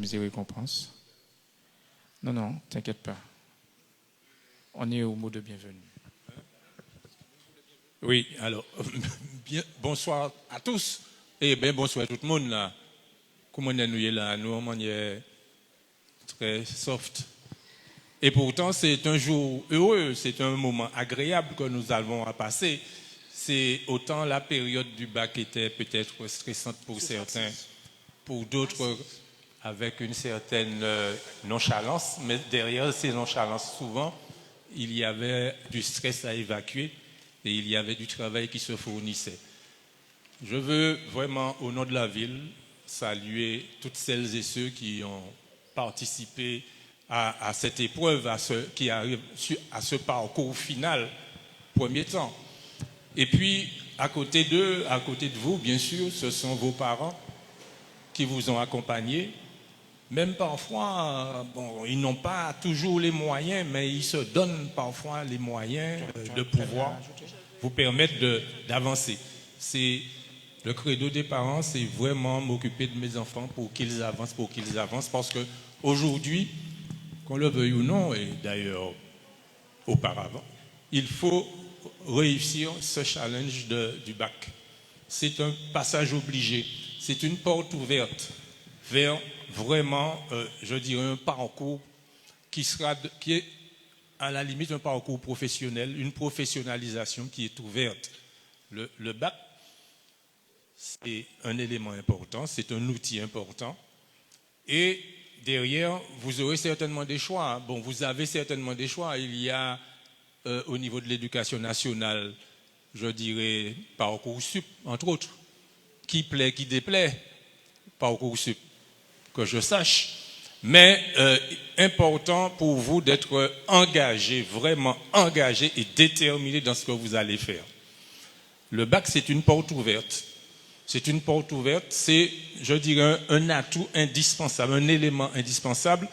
primes et récompenses. Non, non, t'inquiète pas. On est au mot de bienvenue. Oui, alors, bonsoir à tous et bien bonsoir à tout le monde là. Comment nous est là, nous en manière très soft. Et pourtant, c'est un jour heureux, c'est un moment agréable que nous avons à passer. C'est autant la période du bac était peut-être stressante pour certains, pour d'autres avec une certaine nonchalance, mais derrière ces nonchalances, souvent, il y avait du stress à évacuer et il y avait du travail qui se fournissait. Je veux vraiment, au nom de la ville, saluer toutes celles et ceux qui ont participé à cette épreuve, qui arrive à ce parcours final, premier temps. Et puis, à côté d'eux, à côté de vous, bien sûr, ce sont vos parents qui vous ont accompagnés. Même parfois, bon, ils n'ont pas toujours les moyens, mais ils se donnent parfois les moyens de pouvoir vous permettre d'avancer. C'est le credo des parents, c'est vraiment m'occuper de mes enfants pour qu'ils avancent, parce que aujourd'hui, qu'on le veuille ou non, et d'ailleurs auparavant, il faut réussir ce challenge du bac. C'est un passage obligé, c'est une porte ouverte vers vraiment, je dirais, un parcours qui est à la limite un parcours professionnel, une professionnalisation qui est ouverte. Le bac, c'est un élément important, c'est un outil important. Et derrière, vous aurez certainement des choix. Bon, vous avez certainement des choix. Il y a, au niveau de l'éducation nationale, je dirais, Parcoursup, entre autres. Qui plaît, qui déplaît, Parcoursup, que je sache. Mais important pour vous d'être engagé, vraiment engagé et déterminé dans ce que vous allez faire. Le bac, c'est une porte ouverte. C'est une porte ouverte, c'est, je dirais, un atout indispensable, un élément indispensable.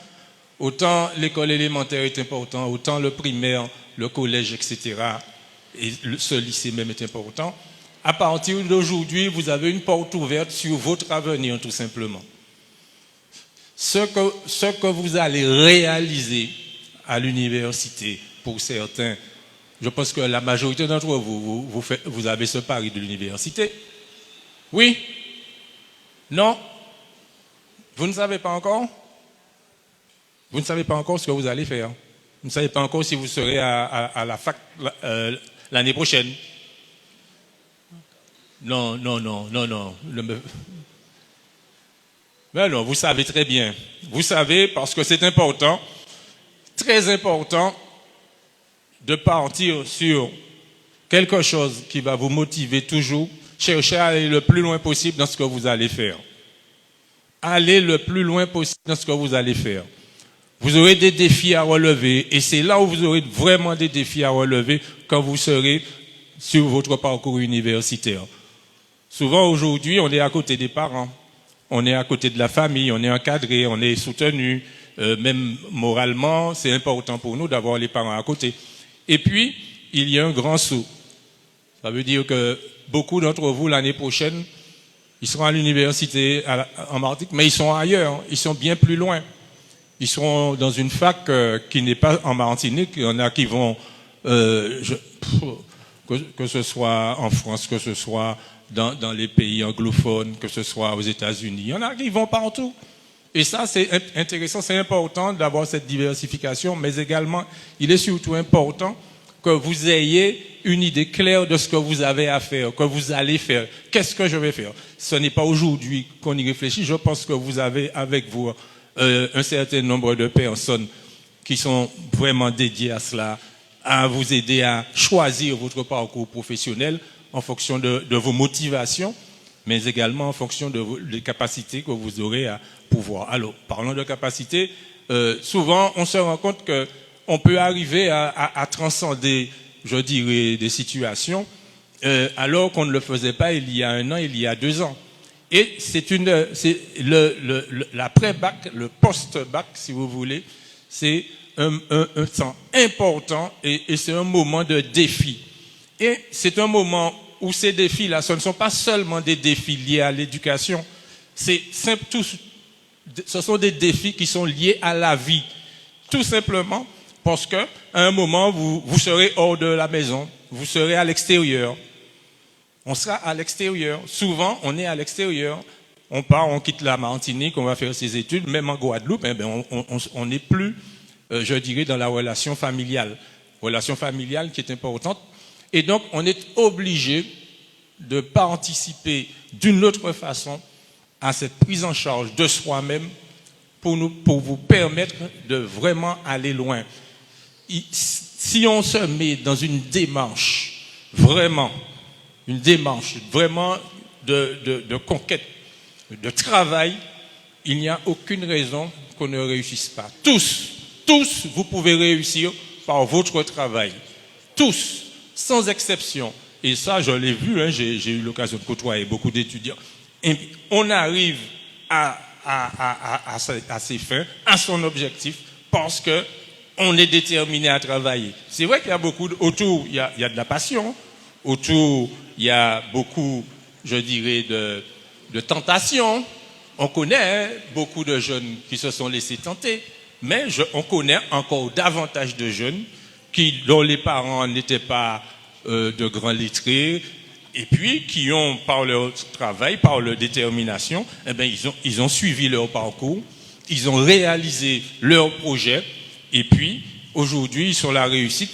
Autant l'école élémentaire est important, autant le primaire, le collège, etc. Et ce lycée même est important. À partir d'aujourd'hui, vous avez une porte ouverte sur votre avenir, tout simplement. Ce que vous allez réaliser à l'université, pour certains, je pense que la majorité d'entre vous, vous avez ce pari de l'université. Oui? Non? Vous ne savez pas encore? Vous ne savez pas encore ce que vous allez faire. Vous ne savez pas encore si vous serez à la fac l'année prochaine. Non. Mais non, vous savez très bien. Vous savez parce que c'est important, très important, de partir sur quelque chose qui va vous motiver toujours. Cherchez à aller le plus loin possible dans ce que vous allez faire. Allez le plus loin possible dans ce que vous allez faire. Vous aurez des défis à relever et c'est là où vous aurez vraiment des défis à relever quand vous serez sur votre parcours universitaire. Souvent aujourd'hui, on est à côté des parents, on est à côté de la famille, on est encadré, on est soutenu, même moralement, c'est important pour nous d'avoir les parents à côté. Et puis, il y a un grand saut. Ça veut dire que beaucoup d'entre vous, l'année prochaine, ils seront à l'université en Martinique, mais ils sont ailleurs, ils sont bien plus loin. Ils seront dans une fac qui n'est pas en Martinique. Il y en a qui vont, que ce soit en France, que ce soit dans les pays anglophones, que ce soit aux États-Unis. Il y en a qui vont partout. Et ça, c'est intéressant, c'est important d'avoir cette diversification, mais également, il est surtout important que vous ayez une idée claire de ce que vous avez à faire, que vous allez faire. Qu'est-ce que je vais faire? Ce n'est pas aujourd'hui qu'on y réfléchit. Je pense que vous avez avec vous un certain nombre de personnes qui sont vraiment dédiées à cela, à vous aider à choisir votre parcours professionnel en fonction de vos motivations, mais également en fonction des capacités que vous aurez à pouvoir. Alors, parlons de capacités, souvent on se rend compte qu'on peut arriver à transcender, je dirais, des situations, alors qu'on ne le faisait pas il y a 1 an, il y a 2 ans. Et c'est l'après-bac, le post-bac, si vous voulez, c'est un temps important et c'est un moment de défi. Et c'est un moment où ces défis-là, ce ne sont pas seulement des défis liés à l'éducation, c'est ce sont des défis qui sont liés à la vie. Tout simplement parce qu'à un moment, vous serez hors de la maison, vous serez à l'extérieur. On sera à l'extérieur. Souvent, on est à l'extérieur. On part, on quitte la Martinique, on va faire ses études. Même en Guadeloupe, on n'est plus, je dirais, dans la relation familiale. Relation familiale qui est importante. Et donc, on est obligé de participer d'une autre façon à cette prise en charge de soi-même pour vous permettre de vraiment aller loin. Si on se met dans une démarche vraiment de conquête, de travail, il n'y a aucune raison qu'on ne réussisse pas. Tous, vous pouvez réussir par votre travail. Tous, sans exception. Et ça, je l'ai vu, hein, j'ai eu l'occasion de côtoyer beaucoup d'étudiants. Et on arrive à ses fins, à son objectif, parce que on est déterminé à travailler. C'est vrai qu'il y a beaucoup, autour, il y a de la passion, autour, il y a beaucoup, je dirais, de tentations. On connaît beaucoup de jeunes qui se sont laissés tenter, mais on connaît encore davantage de jeunes dont les parents n'étaient pas de grands lettrés, et puis qui ont, par leur travail, par leur détermination, eh bien, ils ont suivi leur parcours, ils ont réalisé leur projet, et puis aujourd'hui, ils sont la réussite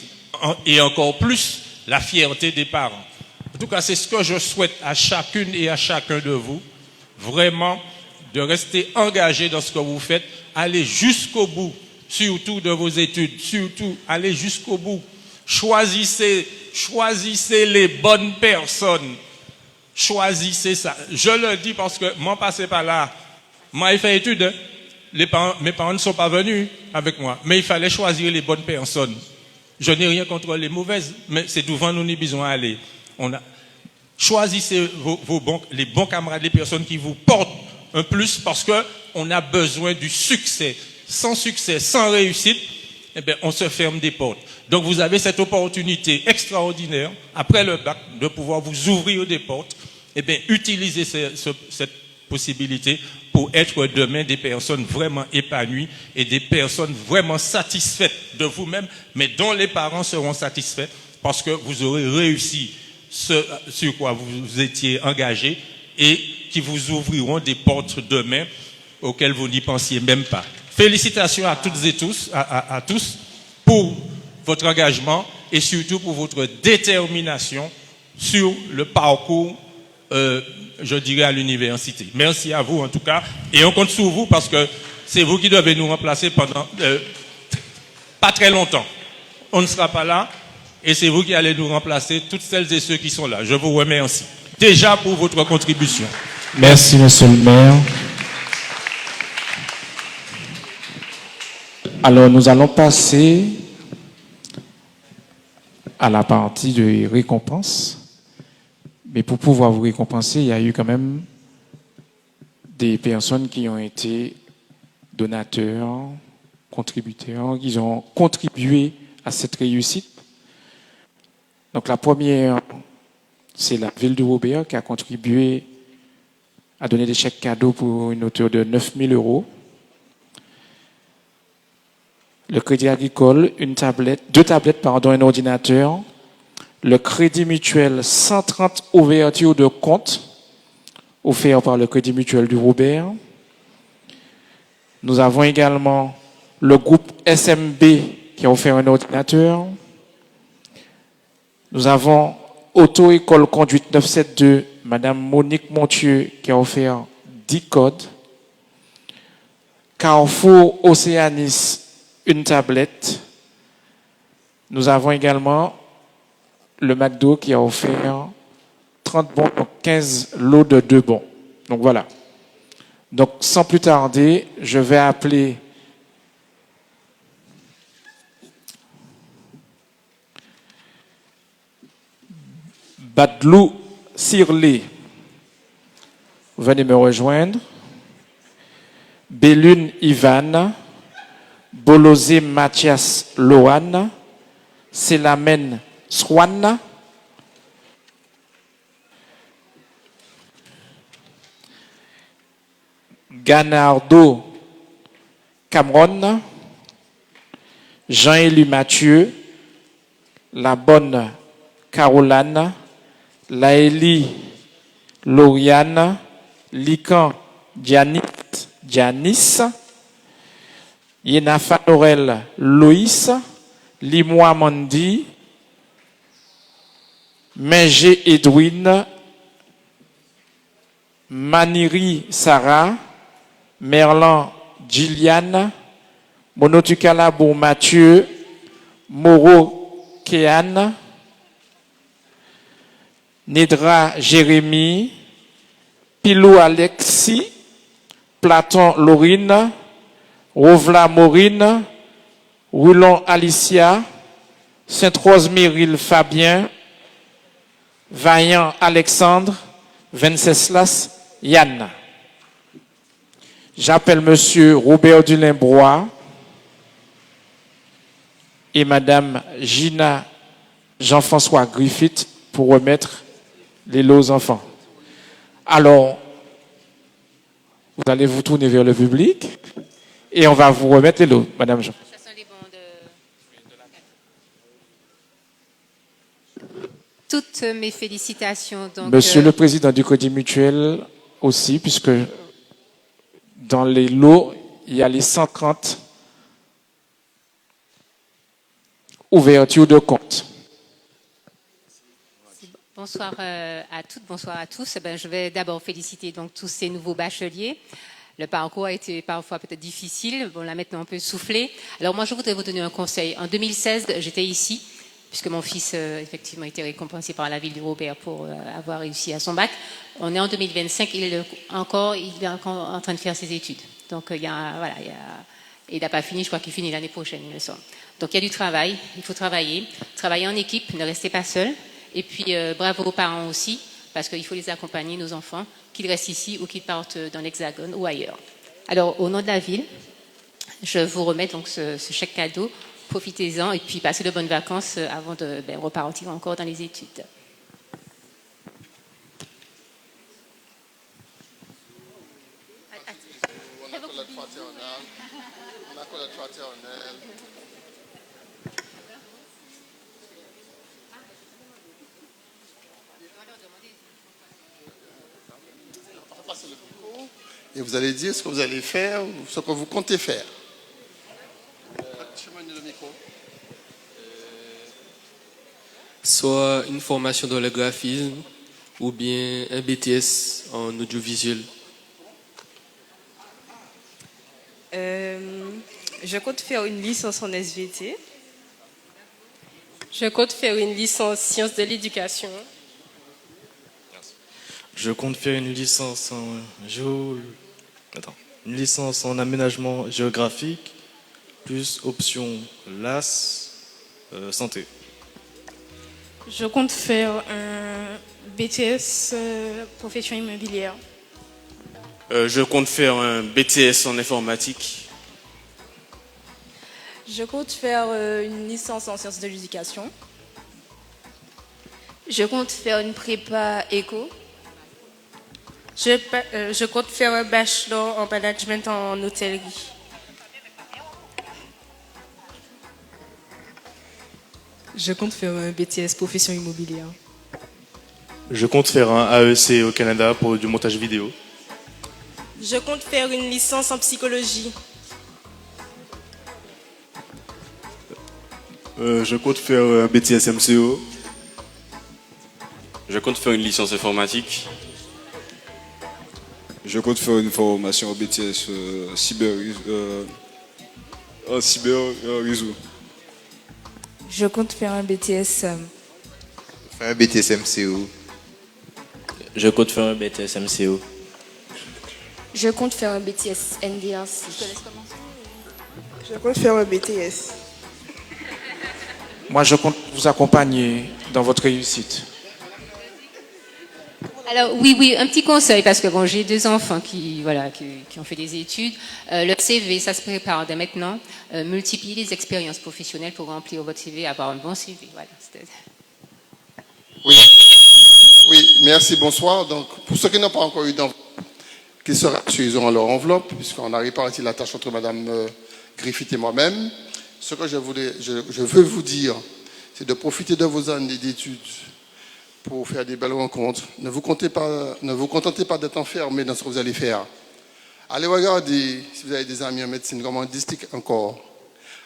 et encore plus la fierté des parents. En tout cas, c'est ce que je souhaite à chacune et à chacun de vous, vraiment de rester engagé dans ce que vous faites, aller jusqu'au bout, surtout de vos études, surtout aller jusqu'au bout. Choisissez les bonnes personnes. Choisissez ça. Je le dis parce que moi, passé par là, moi, j'ai fait études. Hein. Mes parents ne sont pas venus avec moi, mais il fallait choisir les bonnes personnes. Je n'ai rien contre les mauvaises, mais c'est devant nous, nous besoin d'aller. Choisissez les bons camarades, les personnes qui vous portent un plus, parce que on a besoin du succès. Sans succès, sans réussite, eh bien, on se ferme des portes. Donc vous avez cette opportunité extraordinaire, après le bac, de pouvoir vous ouvrir des portes. Eh bien, utilisez cette possibilité pour être demain des personnes vraiment épanouies et des personnes vraiment satisfaites de vous-même, mais dont les parents seront satisfaits parce que vous aurez réussi ce sur quoi vous étiez engagé et qui vous ouvriront des portes demain auxquelles vous n'y pensiez même pas. Félicitations à toutes et tous, à tous pour votre engagement et surtout pour votre détermination sur le parcours, je dirais, à l'université. Merci à vous en tout cas. Et on compte sur vous parce que c'est vous qui devez nous remplacer pendant pas très longtemps. On ne sera pas là et c'est vous qui allez nous remplacer, toutes celles et ceux qui sont là. Je vous remercie déjà pour votre contribution. Merci, monsieur le maire. Alors, nous allons passer à la partie de récompense. Mais pour pouvoir vous récompenser, il y a eu quand même des personnes qui ont été donateurs, contributeurs, qui ont contribué à cette réussite. Donc, la première, c'est la ville de Robert qui a contribué à donner des chèques cadeaux pour une hauteur de 9 000 €. Le Crédit Agricole, deux tablettes, un ordinateur. Le Crédit Mutuel, 130 ouvertures de compte offertes par le Crédit Mutuel du Robert. Nous avons également le groupe SMB qui a offert un ordinateur. Nous avons Auto-École Conduite 972, Madame Monique Montieu qui a offert 10 codes. Carrefour Océanis, une tablette. Nous avons également le McDo qui a offert 30 bons, donc 15 lots de 2 bons. Donc voilà. Donc sans plus tarder, je vais appeler Badlou Sirlé. Venez me rejoindre. Bélune Ivan. Bolosé Mathias Lohan. Selamen Swan. Ganardo Cameron, Jean-Élu Mathieu, La Bonne Caroline, Laëlie Lauriane, Lican Janice, Yenafa Laurel Loïs, Limois Mandy, Mengé Edwin, Maniri Sarah, Merlan Gilliane, Monotukalabo Mathieu, Moreau Kéane, Nedra Jérémy, Pilou Alexis, Platon Laurine, Rovla Maureen, Roulon Alicia, Sainte-Rose Myril Fabien, Vaillant Alexandre, Venceslas Yann. J'appelle Monsieur Robert Dulin-Brois et Madame Gina Jean-François Griffith pour remettre les lots aux enfants. Alors, vous allez vous tourner vers le public et on va vous remettre les lots, Madame Jean. Toutes mes félicitations. Donc, Monsieur le Président du Crédit Mutuel aussi, puisque dans les lots, il y a les 130 ouvertures de compte. Bonsoir à toutes, bonsoir à tous. Je vais d'abord féliciter donc tous ces nouveaux bacheliers. Le parcours a été parfois peut-être difficile. Bon, là maintenant on peut souffler. Alors moi je voudrais vous donner un conseil. En 2016, j'étais ici, puisque mon fils effectivement a été récompensé par la ville de Robert pour avoir réussi à son bac. On est en 2025, il est encore en train de faire ses études. Donc il n'a pas fini, je crois qu'il finit l'année prochaine, il me semble. Donc il y a du travail, il faut travailler en équipe, ne restez pas seul. Et puis bravo aux parents aussi, parce qu'il faut les accompagner, nos enfants, qu'ils restent ici ou qu'ils partent dans l'Hexagone ou ailleurs. Alors au nom de la ville, je vous remets donc ce chèque cadeau. Profitez-en et puis passez de bonnes vacances avant de repartir encore dans les études. Et vous allez dire ce que vous allez faire ou ce que vous comptez faire. Soit une formation dans le graphisme ou bien un BTS en audiovisuel. Je compte faire une licence en SVT. Je compte faire une licence sciences de l'éducation. Je compte faire une licence en aménagement géographique, plus option LAS, santé. Je compte faire un BTS profession immobilière. Je compte faire un BTS en informatique. Je compte faire une licence en sciences de l'éducation. Je compte faire une prépa éco. Je compte faire un bachelor en management en hôtellerie. Je compte faire un BTS profession immobilière. Je compte faire un AEC au Canada pour du montage vidéo. Je compte faire une licence en psychologie. Je compte faire un BTS MCO. Je compte faire une licence informatique. Je compte faire une formation en BTS cyber réseau. Je compte faire un BTS. Un BTS MCO. Je compte faire un BTS MCO. Je compte faire un BTS NDRC. Je compte faire un BTS. Moi, je compte vous accompagner dans votre réussite. Alors oui, un petit conseil, parce que bon, j'ai 2 enfants qui ont fait des études. Le CV, ça se prépare dès maintenant. Multipliez les expériences professionnelles pour remplir votre CV, avoir un bon CV. Voilà. Oui, merci, bonsoir. Donc, pour ceux qui n'ont pas encore eu d'enfants, qu'ils se rassurent, ils auront leur enveloppe, puisqu'on a réparti la tâche entre Mme Griffith et moi-même. Ce que je veux vous dire, c'est de profiter de vos années d'études pour faire des belles rencontres. Ne vous contentez pas d'être enfermé dans ce que vous allez faire. Allez regarder si vous avez des amis en médecine, comment on distique encore.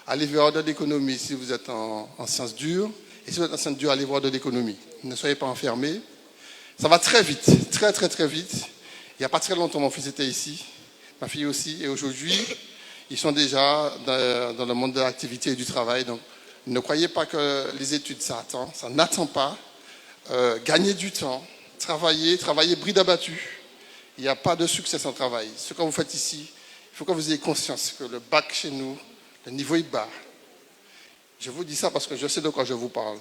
Allez voir de l'économie si vous êtes en sciences dures. Et si vous êtes en sciences dures, allez voir de l'économie. Ne soyez pas enfermés. Ça va très vite, très très très vite. Il n'y a pas très longtemps, mon fils était ici, ma fille aussi. Et aujourd'hui, ils sont déjà dans le monde de l'activité et du travail. Donc, ne croyez pas que les études, ça attend. Ça n'attend pas. Gagnez du temps. Travaillez bride abattue. Il n'y a pas de succès sans travail. Ce que vous faites ici, il faut que vous ayez conscience que le bac chez nous, le niveau est bas. Je vous dis ça parce que je sais de quoi je vous parle.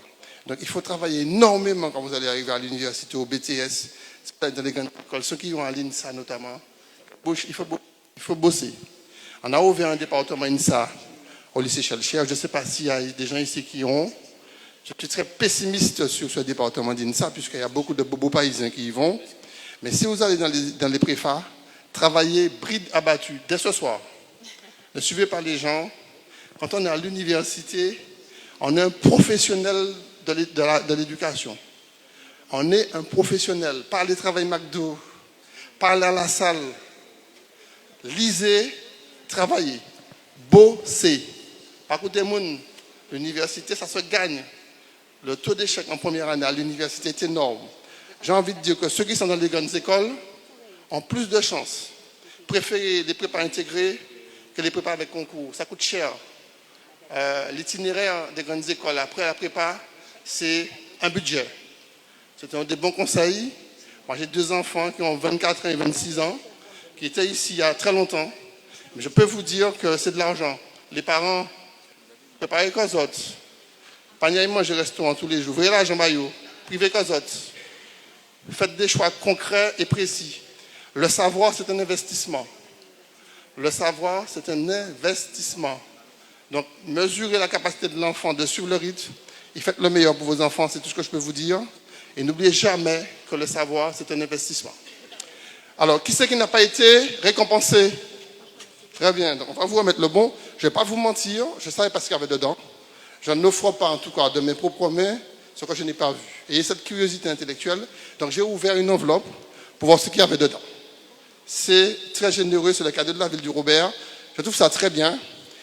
Donc il faut travailler énormément quand vous allez arriver à l'université, au BTS, dans les grandes écoles, ceux qui ont à l'INSA notamment. Il faut bosser. On a ouvert un département INSA au lycée Chelcher. Je ne sais pas s'il y a des gens ici qui ont. Je suis très pessimiste sur ce département d'INSA puisqu'il y a beaucoup de bobos parisiens qui y vont. Mais si vous allez dans les préfats, travaillez bride abattue dès ce soir. Ne suivez pas les gens. Quand on est à l'université, on est un professionnel de l'éducation. On est un professionnel. Parlez travail McDo, parlez à la salle, lisez, travaillez, bossez. Par contre, l'université, ça se gagne. Le taux d'échec en première année à l'université est énorme. J'ai envie de dire que ceux qui sont dans les grandes écoles ont plus de chances. Préférez les prépas intégrés que les prépas avec concours. Ça coûte cher. L'itinéraire des grandes écoles après la prépa, c'est un budget. C'est un des bons conseils. Moi, j'ai 2 enfants qui ont 24 ans et 26 ans, qui étaient ici il y a très longtemps. Mais je peux vous dire que c'est de l'argent. Les parents préparez qu'aux autres. Panier manger restaurant tous les jours. Vous voyez là, Jean Bayou, privé qu'aux autres. Faites des choix concrets et précis. Le savoir, c'est un investissement. Le savoir, c'est un investissement. Donc, mesurez la capacité de l'enfant de suivre le rythme et faites le meilleur pour vos enfants, c'est tout ce que je peux vous dire. Et n'oubliez jamais que le savoir, c'est un investissement. Alors, qui c'est qui n'a pas été récompensé? Très bien, donc on va vous remettre le bon. Je ne vais pas vous mentir, je savais pas ce qu'il y avait dedans. Je n'offre pas, en tout cas, de mes propres mains, ce que je n'ai pas vu. Et cette curiosité intellectuelle, donc j'ai ouvert une enveloppe pour voir ce qu'il y avait dedans. C'est très généreux, c'est le cadeau de la ville du Robert. Je trouve ça très bien.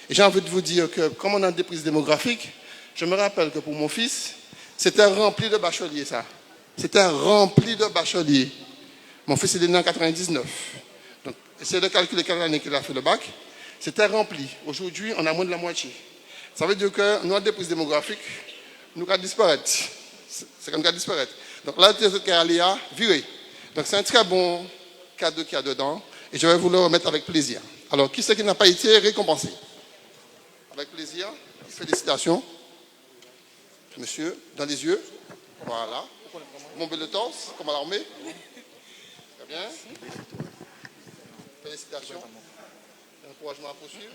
Et j'ai envie de vous dire que, comme on a des prises démographiques, je me rappelle que pour mon fils, c'était rempli de bacheliers, ça. C'était rempli de bacheliers. Mon fils, il est né en 99. Donc, essayez de calculer quelle année qu'il a fait le bac. C'était rempli. Aujourd'hui, on a moins de la moitié. Ça veut dire que nous avons des prises démographiques, nous allons disparaître. C'est comme ça disparaître. Donc là, il y a Léa, viré. Donc c'est un très bon cadeau qu'il y a dedans. Et je vais vous le remettre avec plaisir. Alors, qui c'est qui n'a pas été récompensé? Avec plaisir. Félicitations. Monsieur, dans les yeux. Voilà. Bomber le torse, comme à l'armée. Très bien. Félicitations. Encouragement à poursuivre.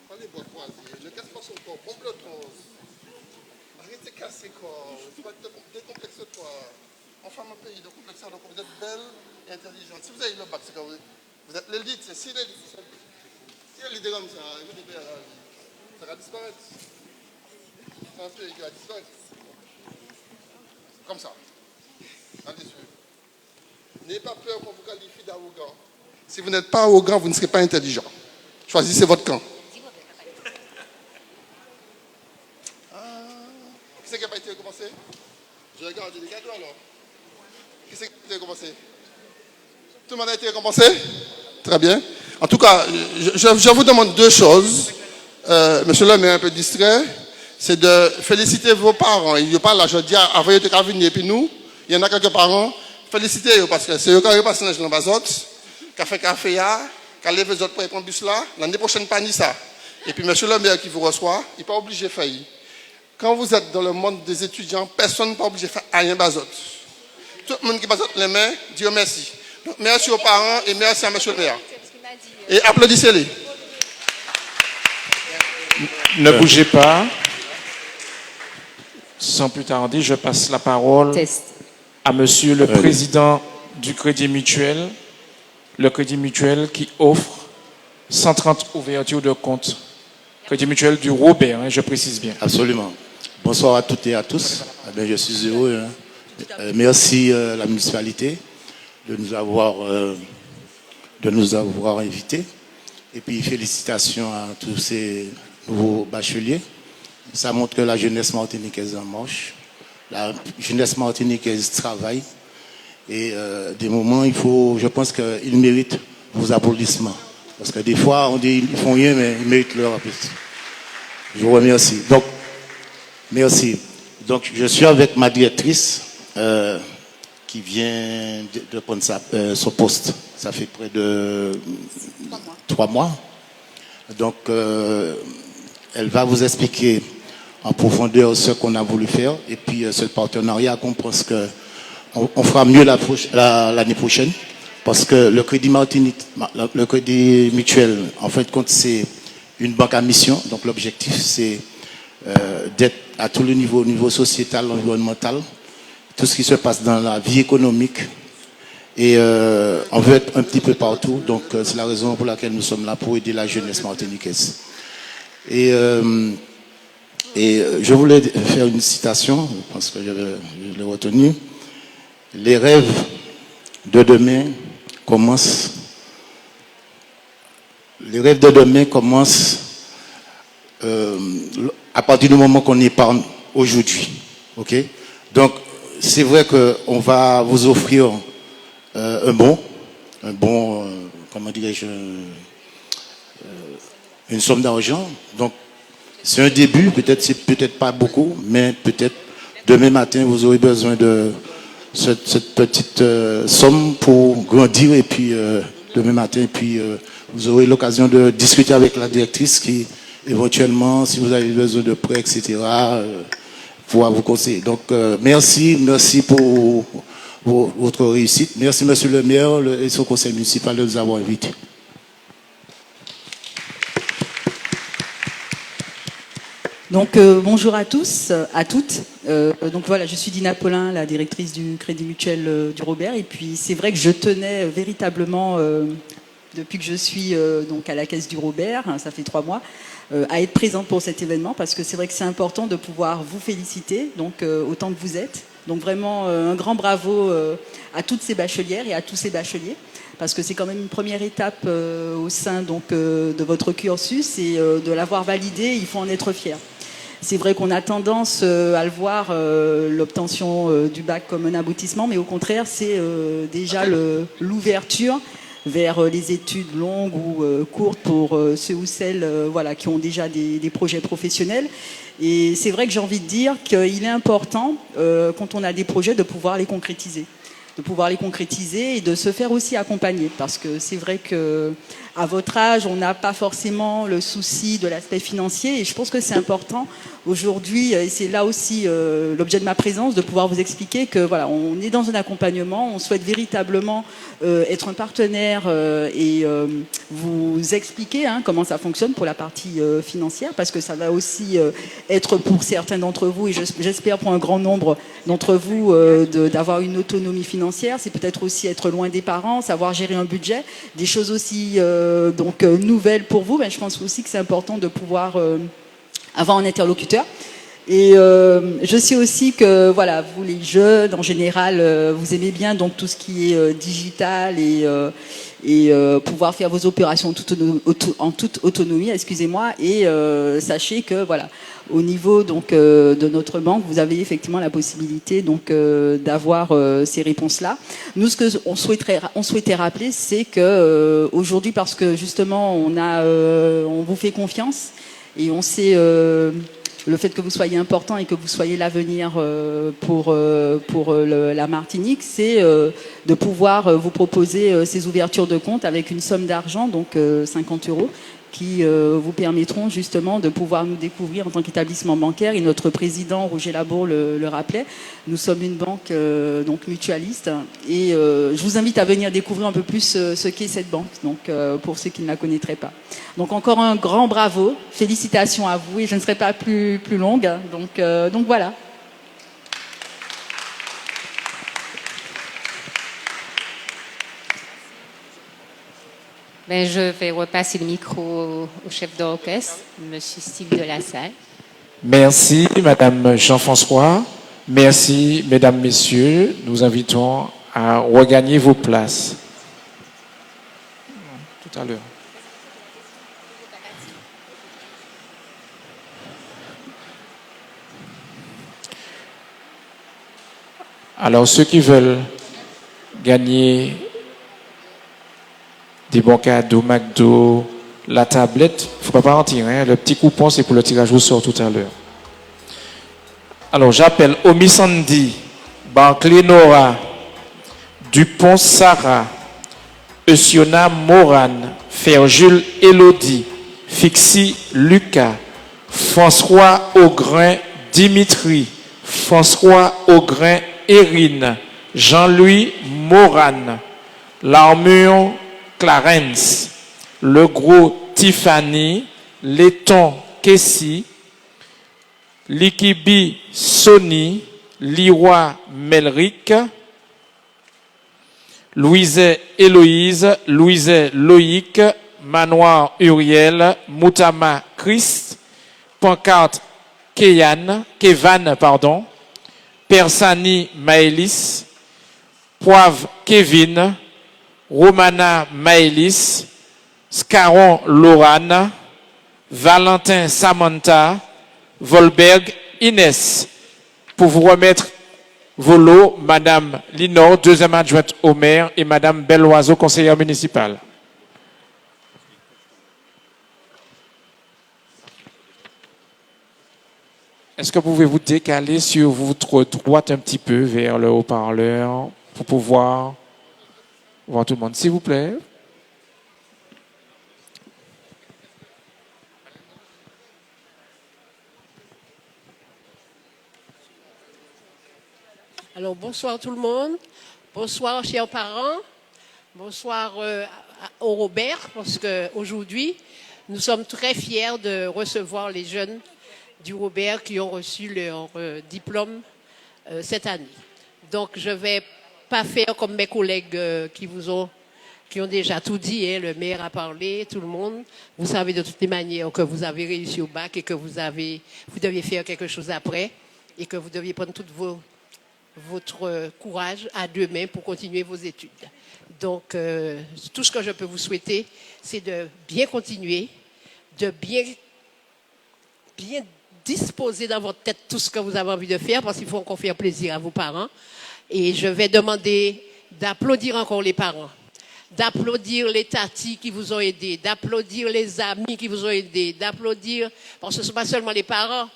Prends les bois croisés. Ne casse pas son corps. Bombe le torse. Arrête de casser corps. Décomplexe-toi. Enfin, mon pays, décomplexe-toi. Donc, vous êtes belle et intelligente. Si vous avez le bac, c'est que vous êtes l'élite. C'est si l'élite. Si l'élite est comme ça, ça va disparaître. C'est un pays qui va disparaître. Comme ça. Dans les yeux. N'ayez pas peur qu'on vous qualifie d'arrogant. Si vous n'êtes pas arrogant, vous ne serez pas intelligent. Choisissez votre camp. Qui c'est qui n'a pas été récompensé? Je regarde les cadeaux alors. Qui c'est qui a été récompensé? Tout le monde a été récompensé? Très bien. En tout cas, je vous demande 2 choses. Monsieur le maire est un peu distrait. C'est de féliciter vos parents. Il n'y a pas là, je dis, avant de venir, et puis nous, il y en a quelques parents. Félicitez-eux parce que c'est eux qui ont passé dans le bazot, qui a fait café, qui a levé les autres pour prendre le bus là. L'année prochaine, pas ni ça. Et puis, monsieur le maire qui vous reçoit, il n'est pas obligé de faire. Quand vous êtes dans le monde des étudiants, personne n'est pas obligé de faire rien bazot. Tout le monde qui bazote les mains, Dieu merci. Donc, merci aux parents et merci à monsieur le maire. Et applaudissez-les. Ne bougez pas. Sans plus tarder, je passe la parole à monsieur le président du Crédit Mutuel, le Crédit Mutuel qui offre 130 ouvertures de compte. Crédit Mutuel du Robert, hein, je précise bien. Absolument. Bonsoir à toutes et à tous. Eh bien, je suis heureux. Merci la municipalité de nous avoir invités. Et puis félicitations à tous ces nouveaux bacheliers. Ça montre que la jeunesse martiniquaise en marche. La jeunesse martiniquaise travaille. Et des moments, je pense qu'ils méritent vos applaudissements. Parce que des fois, on dit qu'ils font rien, mais ils méritent leur applaudissement. Je vous remercie. Donc, merci. Donc, je suis avec ma directrice qui vient de prendre son poste. Ça fait près de 3 mois. Donc, elle va vous expliquer en profondeur ce qu'on a voulu faire. Et puis, ce partenariat, qu'on pense qu'on fera mieux l'année prochaine. Parce que le Crédit Mutuel, en fin de compte, c'est une banque à mission. Donc, l'objectif, c'est d'être à tous les niveaux, au niveau sociétal, environnemental, tout ce qui se passe dans la vie économique. Et on veut être un petit peu partout. Donc, c'est la raison pour laquelle nous sommes là, pour aider la jeunesse martiniquaise. Et je voulais faire une citation, je pense que je l'ai retenue. Les rêves de demain commencent. Les rêves de demain commencent à partir du moment qu'on épargne aujourd'hui. Ok? Donc, c'est vrai qu'on va vous offrir un bon, comment dirais-je, une somme d'argent. Donc, c'est un début, peut-être pas beaucoup, mais peut-être demain matin, vous aurez besoin de cette petite somme pour grandir, et puis demain matin, puis vous aurez l'occasion de discuter avec la directrice qui, éventuellement, si vous avez besoin de prêts, etc., pourra vous conseiller. Donc, merci pour votre réussite. Merci, monsieur le maire et son conseil municipal de nous avoir invités. Donc bonjour à tous, à toutes. Donc voilà, je suis Dina Paulin, la directrice du Crédit Mutuel du Robert. Et puis c'est vrai que je tenais véritablement, depuis que je suis donc à la caisse du Robert, hein, ça fait 3 mois, à être présente pour cet événement, parce que c'est vrai que c'est important de pouvoir vous féliciter, donc autant que vous êtes. Donc vraiment un grand bravo à toutes ces bachelières et à tous ces bacheliers, parce que c'est quand même une première étape au sein donc de votre cursus, et de l'avoir validé, il faut en être fier. C'est vrai qu'on a tendance à le voir, l'obtention du bac comme un aboutissement, mais au contraire, c'est déjà l'ouverture vers les études longues ou courtes pour ceux ou celles voilà, qui ont déjà des projets professionnels. Et c'est vrai que j'ai envie de dire qu'il est important, quand on a des projets, de pouvoir les concrétiser. Et de se faire aussi accompagner, parce que c'est vrai que à votre âge, on n'a pas forcément le souci de l'aspect financier, et je pense que c'est important aujourd'hui, et c'est là aussi l'objet de ma présence, de pouvoir vous expliquer que voilà, on est dans un accompagnement, on souhaite véritablement être un partenaire et vous expliquer comment ça fonctionne pour la partie financière, parce que ça va aussi être pour certains d'entre vous, et j'espère pour un grand nombre d'entre vous, d'avoir une autonomie financière. C'est peut-être aussi être loin des parents, savoir gérer un budget, des choses aussi nouvelles pour vous. Mais je pense aussi que c'est important de pouvoir avoir un interlocuteur. Et je sais aussi que voilà, vous les jeunes en général, vous aimez bien donc tout ce qui est digital et pouvoir faire vos opérations en toute autonomie, excusez-moi. Et sachez que voilà, au niveau donc de notre banque, vous avez effectivement la possibilité donc d'avoir ces réponses-là. Nous, ce que on souhaitait rappeler, c'est que aujourd'hui, parce que justement on vous fait confiance et on sait le fait que vous soyez important et que vous soyez l'avenir pour la Martinique, c'est de pouvoir vous proposer ces ouvertures de compte avec une somme d'argent, donc 50 €, qui vous permettront justement de pouvoir nous découvrir en tant qu'établissement bancaire. Et notre président, Roger Labour, le rappelait, nous sommes une banque donc mutualiste. Et je vous invite à venir découvrir un peu plus ce qu'est cette banque, donc, pour ceux qui ne la connaîtraient pas. Donc encore un grand bravo, félicitations à vous, et je ne serai pas plus longue. Donc voilà. Ben, je vais repasser le micro au chef d'orchestre, Monsieur Steve de la Salle. Merci, Madame Jean-François. Merci, Mesdames, Messieurs. Nous invitons à regagner vos places. Tout à l'heure. Alors, ceux qui veulent gagner des bons cadeaux, McDo, la tablette, il ne faut pas en tirer. Hein. Le petit coupon, c'est pour le tirage au sort tout à l'heure. Alors, j'appelle Omi Sandy, Barclay Nora, Dupont Sarah, Eusiona Moran, Ferjul Elodie, Fixie Lucas, François Augrin Dimitri, François Augrin Erin, Jean-Louis Moran, l'Armure Clarence, Le Gros Tiffany, Letton Kessie, Likibi Sony, Liwa Melric, Louise Héloïse, Louise Loïc, Manoir Uriel, Moutama Christ, Pancarte Kevan, Persani Maëlys, Poivre Kevin, Romana Maëlys, Scaron Lorane, Valentin Samantha, Volberg Inès. Pour vous remettre vos lots, Madame Linor, deuxième adjointe au maire, et Madame Belloiseau, conseillère municipale. Est-ce que vous pouvez vous décaler sur votre droite un petit peu vers le haut-parleur pour pouvoir voir tout le monde, s'il vous plaît? Alors, bonsoir tout le monde. Bonsoir, chers parents. Bonsoir au Robert, parce qu'aujourd'hui, nous sommes très fiers de recevoir les jeunes du Robert qui ont reçu leur diplôme cette année. Donc, je ne vais pas faire comme mes collègues qui ont déjà tout dit. Hein, le maire a parlé, tout le monde. Vous savez de toutes les manières que vous avez réussi au bac et que vous deviez faire quelque chose après et que vous deviez prendre votre courage à deux mains pour continuer vos études. Donc, tout ce que je peux vous souhaiter, c'est de bien continuer, de bien disposer dans votre tête tout ce que vous avez envie de faire, parce qu'il faut encore faire plaisir à vos parents. Et je vais demander d'applaudir encore les parents, d'applaudir les tatis qui vous ont aidés, d'applaudir les amis qui vous ont aidés, d'applaudir, parce que ce ne sont pas seulement les parents.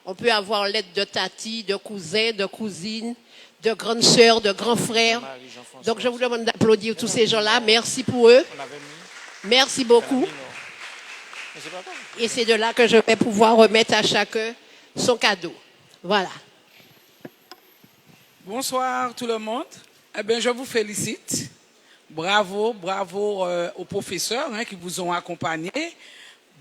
On peut avoir l'aide de tatis, de cousins, de cousines, de grandes sœurs, de grands frères. Donc, je vous demande d'applaudir tous ces gens-là. Merci pour eux. Merci beaucoup. Et c'est de là que je vais pouvoir remettre à chacun son cadeau. Voilà. Bonsoir tout le monde. Eh bien, je vous félicite. Bravo, bravo aux professeurs qui vous ont accompagnés.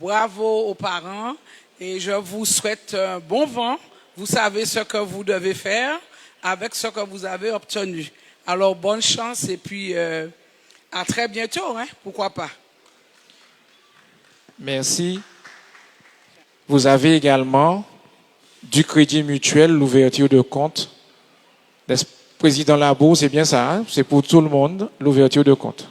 Bravo aux parents. Et je vous souhaite un bon vent. Vous savez ce que vous devez faire avec ce que vous avez obtenu. Alors, bonne chance et puis à très bientôt. Pourquoi pas. Merci. Vous avez également du Crédit Mutuel, l'ouverture de compte. Président Labo, c'est bien ça, hein? C'est pour tout le monde, l'ouverture de compte.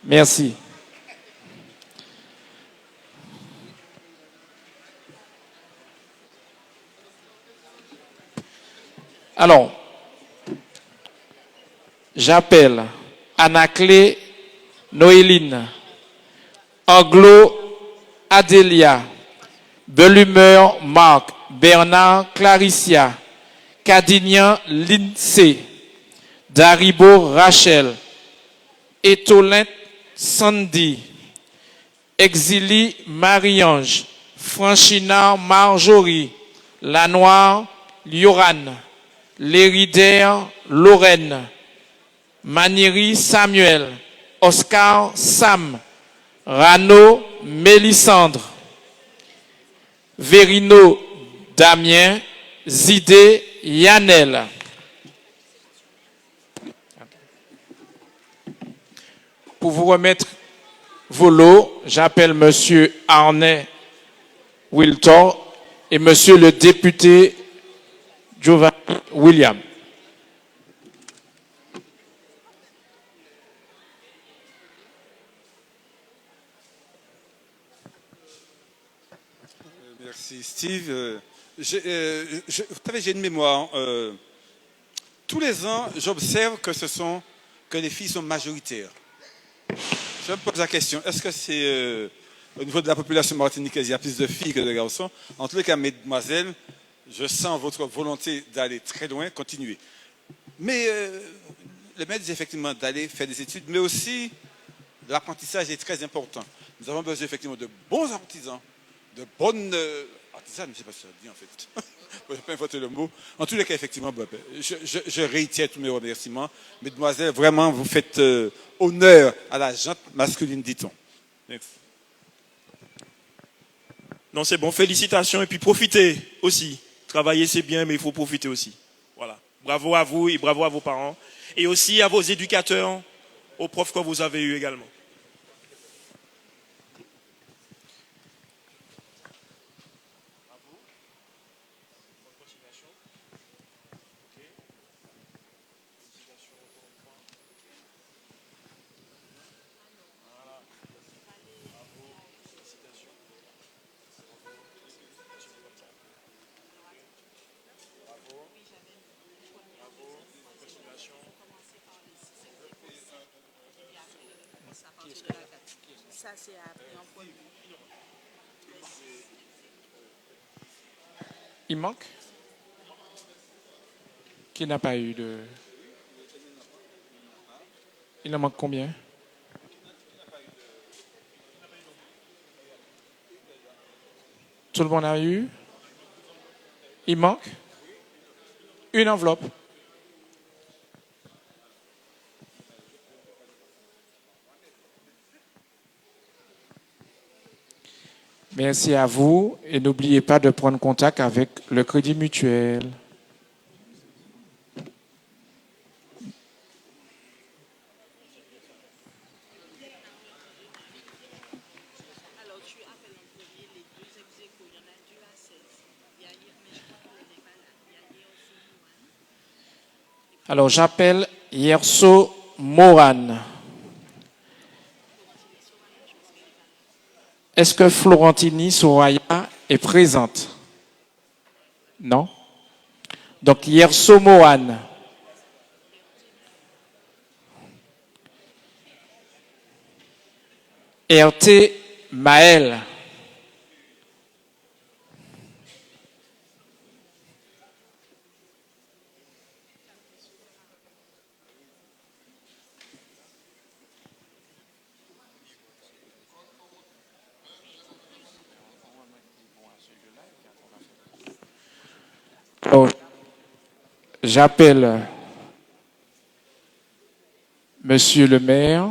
Merci. Alors, j'appelle Anaclé Noéline, Anglo Adélia, Belumeur Marc, Bernard Claricia, Cadignan Lindsay, Daribo Rachel, Étolin Sandy, Exili Marie-Ange, Franchina Marjorie, Lanoire Lioran, Léridaire Lorraine, Manieri Samuel, Oscar Sam, Rano Mélissandre, Verino Damien, Zidé Yannel. Pour vous remettre vos lots, j'appelle Monsieur Arnay Wiltor et Monsieur le député Giovanni William. Merci Steve. Vous savez, j'ai une mémoire. Tous les ans, j'observe que les filles sont majoritaires. Je me pose la question, est-ce que c'est au niveau de la population martiniquaise, il y a plus de filles que de garçons? En tous les cas, mesdemoiselles, je sens votre volonté d'aller très loin, continuez. Mais le maître dit effectivement d'aller faire des études, mais aussi l'apprentissage est très important. Nous avons besoin effectivement de bons artisans, de bonnes artisanes, je ne sais pas si ça dit en fait. Je ne vais pas inventer le mot. En tous les cas, effectivement, je réitère tous mes remerciements. Mesdemoiselles, vraiment, vous faites honneur à la gente masculine, dit-on. Merci. Non, c'est bon, félicitations et puis profitez aussi. Travailler, c'est bien, mais il faut profiter aussi. Voilà. Bravo à vous et bravo à vos parents. Et aussi à vos éducateurs, aux profs que vous avez eus également. Ça, c'est appris en premier. Il manque? Qui n'a pas eu de... Il en manque combien? Tout le monde a eu? Il manque? Une enveloppe. Merci à vous et n'oubliez pas de prendre contact avec le Crédit Mutuel. Alors, tu appelles en premier les deux ex-échos. Il y en a deux à 16. Il y a hier, mais je crois qu'elle n'est pas là. Il y a Yerso Moran. Alors, j'appelle Yerso Moran. Est-ce que Florentini Soraya est présente? Non? Donc, Yerso Moran. RT Maël. Alors, j'appelle Monsieur le maire.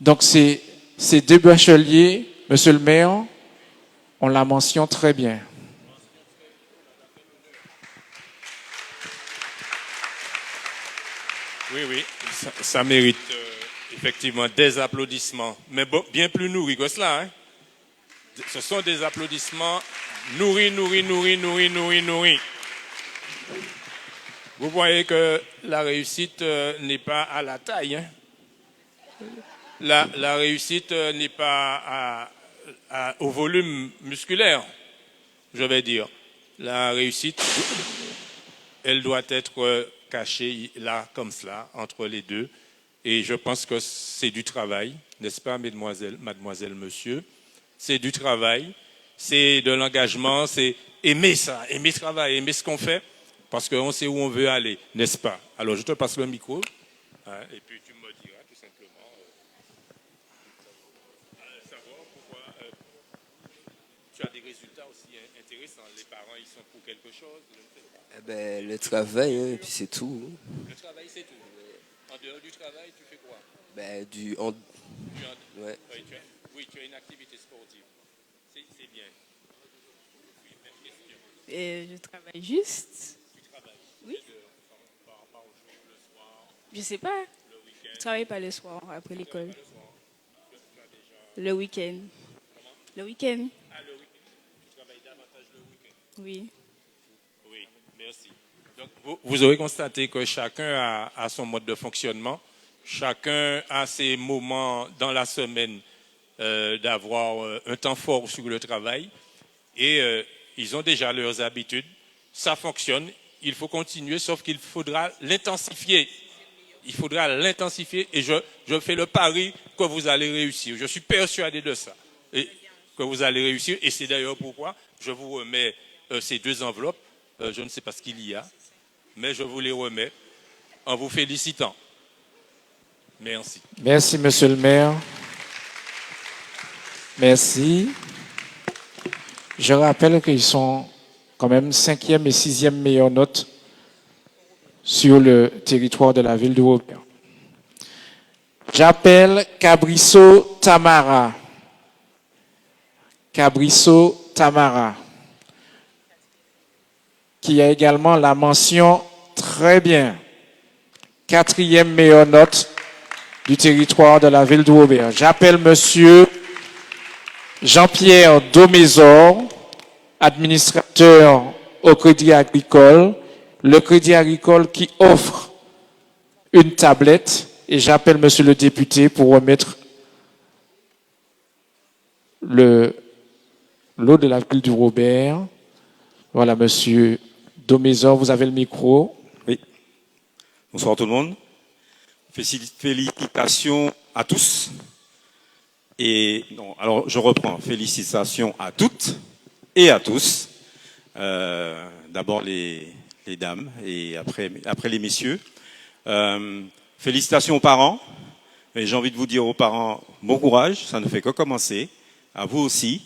Donc, ces deux bacheliers, Monsieur le maire, on la mentionne très bien. Oui, ça mérite effectivement des applaudissements, mais bon, bien plus nourris que cela. Hein. Ce sont des applaudissements nourris. Vous voyez que la réussite n'est pas à la taille. Hein. La réussite n'est pas au volume musculaire, je vais dire. La réussite, elle doit être cachée là, comme cela, entre les deux. Et je pense que c'est du travail, n'est-ce pas, mademoiselle, monsieur? C'est du travail, c'est de l'engagement, c'est aimer ça, aimer ce travail, aimer ce qu'on fait, parce qu'on sait où on veut aller, n'est-ce pas? Alors, je te passe le micro, hein, et puis tu me diras tout simplement savoir pourquoi tu as des résultats aussi intéressants. Les parents, ils sont pour quelque chose, je ne sais pas. Eh ben, le travail, hein, et puis c'est tout. Le travail, c'est tout. En dehors du travail, tu fais quoi? Ben, ouais. Oui, tu as une activité sportive. C'est bien. Oui, même question. Et je travaille juste. Tu travailles? Oui. Par jour, le soir? Je sais pas. Le week-end? Je travaille pas le soir après l'école. Le Le week-end. Comment? Le week-end. Ah, le week-end. Tu travailles davantage le week-end? Oui. Oui, merci. Donc, vous aurez constaté que chacun a son mode de fonctionnement. Chacun a ses moments dans la semaine d'avoir un temps fort sur le travail. Et ils ont déjà leurs habitudes. Ça fonctionne. Il faut continuer, sauf qu'il faudra l'intensifier. Il faudra l'intensifier et je fais le pari que vous allez réussir. Je suis persuadé de ça. Et que vous allez réussir. Et c'est d'ailleurs pourquoi je vous remets ces 2 enveloppes. Je ne sais pas ce qu'il y a, mais je vous les remets en vous félicitant. Merci. Merci, monsieur le maire. Merci. Je rappelle qu'ils sont quand même 5e et 6e meilleures notes sur le territoire de la ville de Robert. J'appelle Cabrisso Tamara. Cabrisso Tamara, qui a également la mention très bien. 4e meilleure note du territoire de la ville de Robert. J'appelle monsieur Jean-Pierre Domésor, administrateur au Crédit Agricole, le Crédit Agricole qui offre une tablette, et j'appelle monsieur le député pour remettre le lot de la ville du Robert. Voilà, monsieur Domésor, vous avez le micro. Oui. Bonsoir tout le monde. Félicitations à tous. Et non, alors je reprends. Félicitations à toutes et à tous. D'abord les dames et après les messieurs. Félicitations aux parents. Et j'ai envie de vous dire aux parents, bon courage, ça ne fait que commencer. À vous aussi.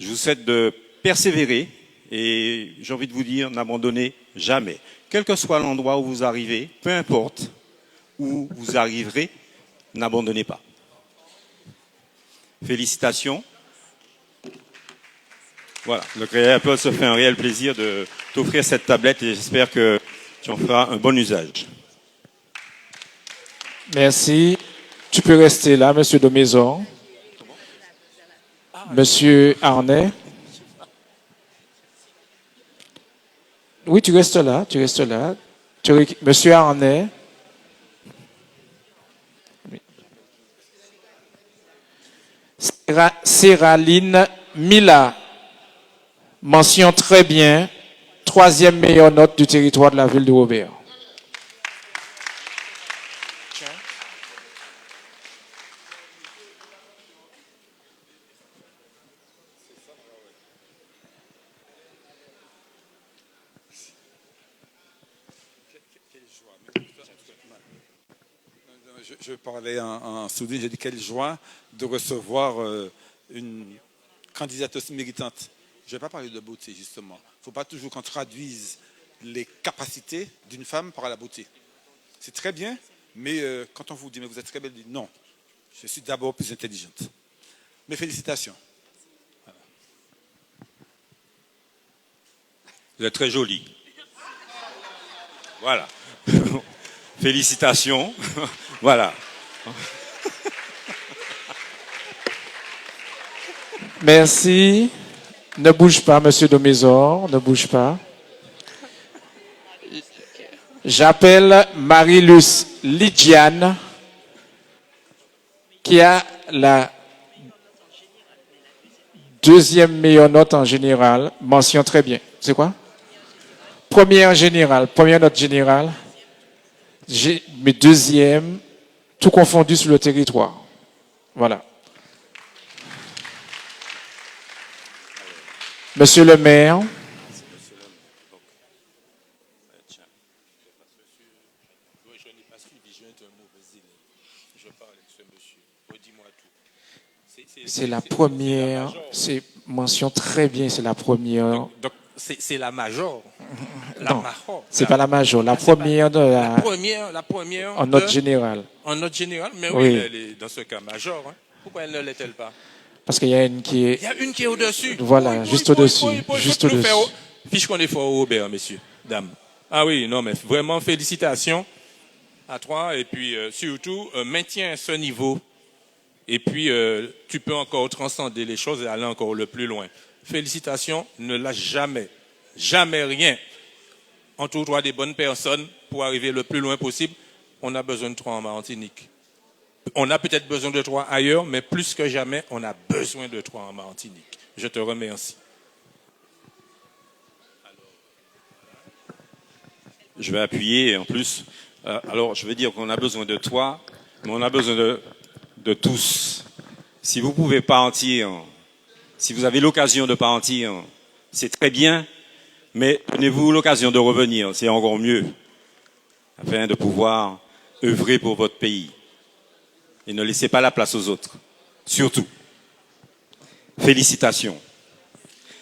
Je vous souhaite de persévérer et j'ai envie de vous dire, n'abandonnez jamais. Quel que soit l'endroit où vous arrivez, peu importe où vous arriverez, n'abandonnez pas. Félicitations. Voilà, le Crédit Apple se fait un réel plaisir de t'offrir cette tablette et j'espère que tu en feras un bon usage. Merci. Tu peux rester là, monsieur Domésor. Monsieur Arnay. Oui, tu restes là, tu restes là. Monsieur Arnay. Séraline Mila. Mention très bien. 3e meilleure note du territoire de la ville de Robert. Je parlais en souvenir, j'ai dit quelle joie de recevoir une candidate aussi méritante. Je ne vais pas parler de beauté, justement. Il ne faut pas toujours qu'on traduise les capacités d'une femme par la beauté. C'est très bien, mais quand on vous dit, mais vous êtes très belle, dites non, je suis d'abord plus intelligente. Mes félicitations. Vous êtes très jolie. Voilà. Félicitations. Voilà. Merci. Ne bouge pas, monsieur Domésor, ne bouge pas. J'appelle Marie-Luce Lydiane, qui a la deuxième meilleure note en général. Mention très bien. C'est quoi? Première en général, première note générale. Mais deuxième, tout confondu sur le territoire. Voilà. Monsieur le maire. C'est la première, c'est mention très bien, c'est la première. Donc c'est la major. Non, c'est pas la major, la première de la. La première. En note générale. En note générale, mais oui, elle est dans ce cas major. Hein. Pourquoi elle ne l'est-elle pas? Parce qu'il y a une qui est. Il y a une qui est au-dessus. Voilà, juste au-dessus. Juste au-dessus. Fiche qu'on est fort au Robert, messieurs, dames. Ah oui, non, mais vraiment félicitations à toi. Et puis surtout, maintiens ce niveau. Et puis, tu peux encore transcender les choses et aller encore le plus loin. Félicitations, ne lâche jamais, jamais rien. Entoure-toi des bonnes personnes pour arriver le plus loin possible. On a besoin de toi en Martinique. On a peut-être besoin de toi ailleurs, mais plus que jamais, on a besoin de toi en Martinique. Je te remercie. Je vais appuyer en plus. Alors, je veux dire qu'on a besoin de toi, mais on a besoin de tous. Si vous pouvez partir, si vous avez l'occasion de partir, c'est très bien, mais donnez-vous l'occasion de revenir, c'est encore mieux, afin de pouvoir œuvrer pour votre pays. Et ne laissez pas la place aux autres, surtout. Félicitations.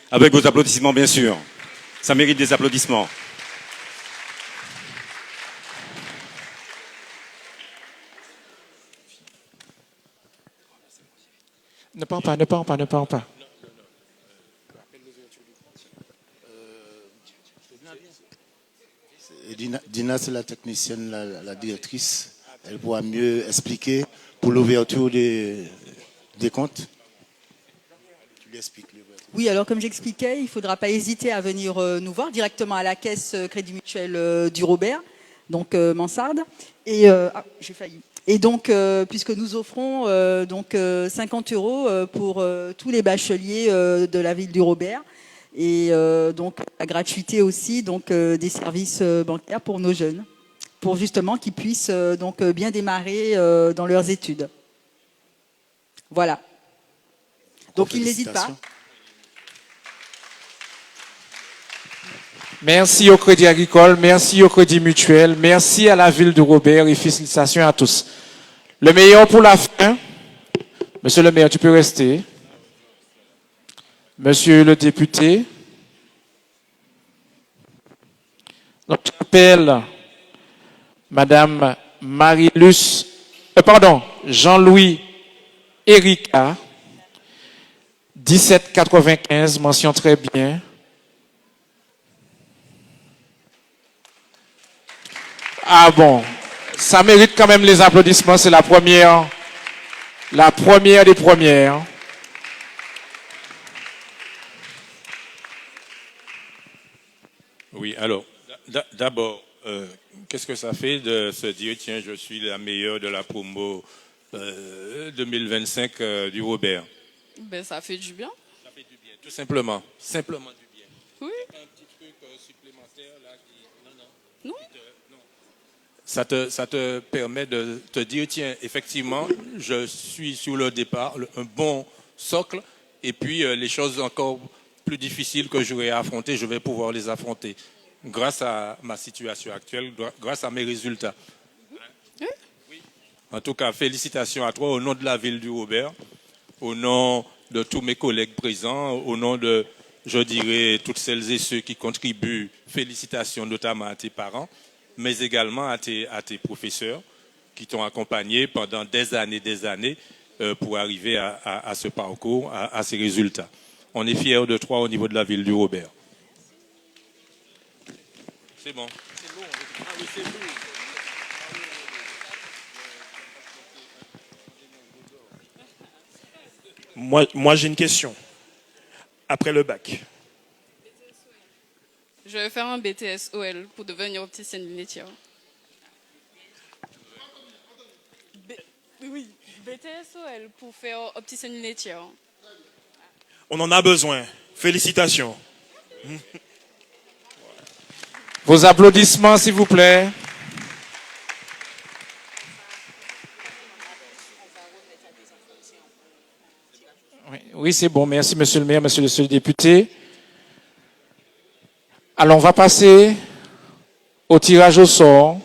Avec vos applaudissements, bien sûr. Ça mérite des applaudissements. Ne parle pas, ne parle pas, ne parle pas. Dina, c'est la technicienne, la directrice. Elle pourra mieux expliquer pour l'ouverture des comptes. Tu lui expliques. Oui, alors comme j'expliquais, il ne faudra pas hésiter à venir nous voir directement à la caisse Crédit Mutuel du Robert, donc Mansarde. Et j'ai failli. Et donc, puisque nous offrons 50 € pour tous les bacheliers de la ville du Robert, et donc la gratuité aussi des services bancaires pour nos jeunes, pour justement qu'ils puissent bien démarrer dans leurs études. Voilà. Donc ils n'hésitent pas. Merci au Crédit Agricole, merci au Crédit Mutuel, merci à la ville de Robert et félicitations à tous. Le meilleur pour la fin. Monsieur le maire, tu peux rester. Monsieur le député. Donc, j'appelle Madame Marie-Luce, Jean-Louis Erika, 1795, mention très bien. Ah bon, ça mérite quand même les applaudissements, c'est la première des premières. Oui, alors, d'abord, qu'est-ce que ça fait de se dire, tiens, je suis la meilleure de la promo 2025 du Robert? Ben, ça fait du bien. Ça fait du bien, tout simplement. Simplement du bien. Oui. Un petit truc supplémentaire là qui... Non. Ça te permet de te dire, tiens, effectivement, je suis sur le départ, un bon socle, et puis les choses encore plus difficiles que j'aurais à affronter, je vais pouvoir les affronter grâce à ma situation actuelle, grâce à mes résultats. Oui. En tout cas, félicitations à toi au nom de la ville du Robert, au nom de tous mes collègues présents, au nom de, je dirais, toutes celles et ceux qui contribuent. Félicitations notamment à tes parents, mais également à tes professeurs qui t'ont accompagné pendant des années pour arriver à ce parcours, à ces résultats. On est fiers de toi au niveau de la ville du Robert. C'est bon. C'est lourd. Ah oui, c'est lourd. Moi j'ai une question. Après le bac, Je vais faire un BTS OL pour devenir opticienne lunetière. Oui, BTS OL pour faire opticienne lunetière. On en a besoin. Félicitations. Vos applaudissements, s'il vous plaît. Oui, c'est bon. Merci, monsieur le maire, monsieur le député. Alors, on va passer au tirage au sort.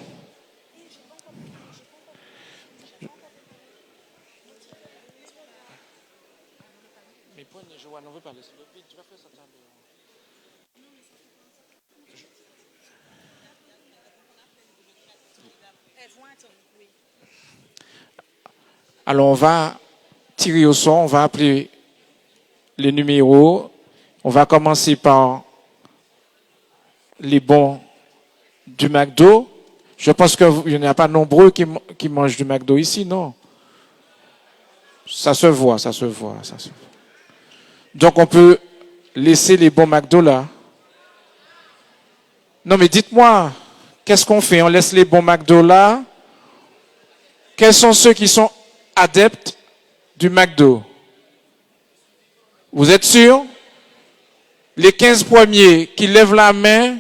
Alors, on va tirer au sort, on va appeler les numéros. On va commencer par les bons du McDo. Je pense qu'il n'y en a pas nombreux qui mangent du McDo ici, non? Ça se voit, ça se voit, ça se voit. Donc, on peut laisser les bons McDo là. Non, mais dites-moi, qu'est-ce qu'on fait? On laisse les bons McDo là? Quels sont ceux qui sont adeptes du McDo? Vous êtes sûrs? Les 15 premiers qui lèvent la main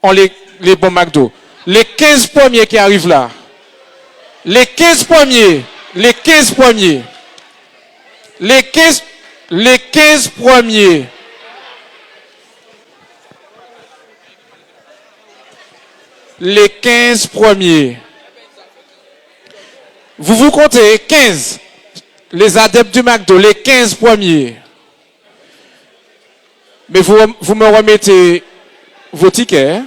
ont les bons McDo. Les 15 premiers qui arrivent là. Les 15 premiers. Les 15 premiers. Les 15 premiers. Les 15 premiers. Vous comptez 15. Les adeptes du McDo, les 15 premiers. Mais vous me remettez vos tickets.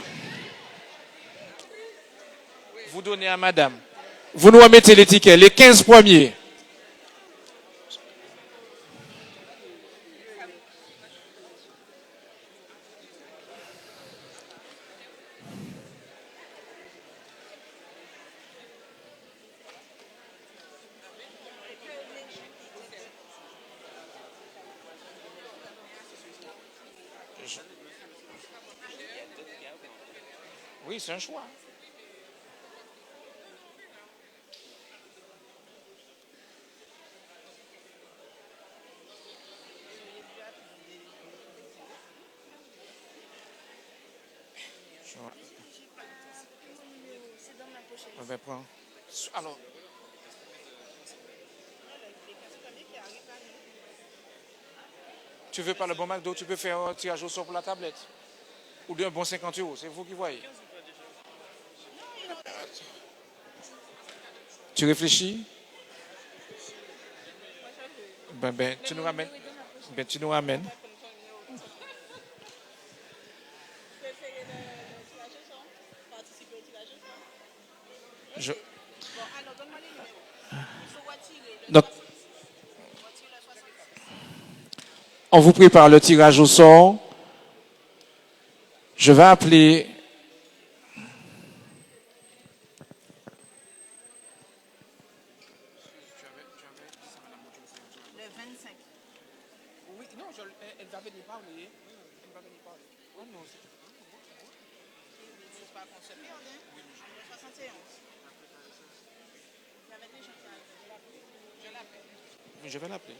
Vous donnez à madame. Vous nous remettez les tickets, les 15 premiers. Oui, c'est un choix. On va prendre. Alors. Tu veux pas le bon McDo, tu peux faire un tirage au sort pour la tablette. Ou d'un bon 50 €, c'est vous qui voyez. Tu réfléchis? Tu nous ramènes. Tu nous ramènes. Donc, on vous prépare le tirage au sort. Je vais appeler le 25. Oui, non, elle va venir parler. Elle va venir parler. Oh non, c'est pas qu'on se perde, hein? 71. J'avais déjà ça. Je l'appelle. Je vais l'appeler.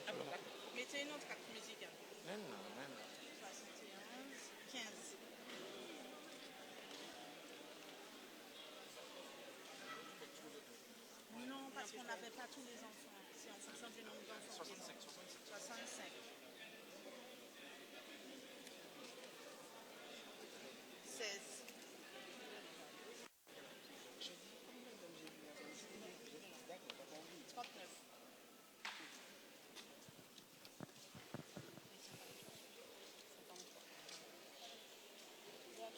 Mettez une autre carte musicale. Non. 71, 15. Non, parce qu'on n'avait pas tous les enfants. C'est en fonction du nombre d'enfants. 65. 16.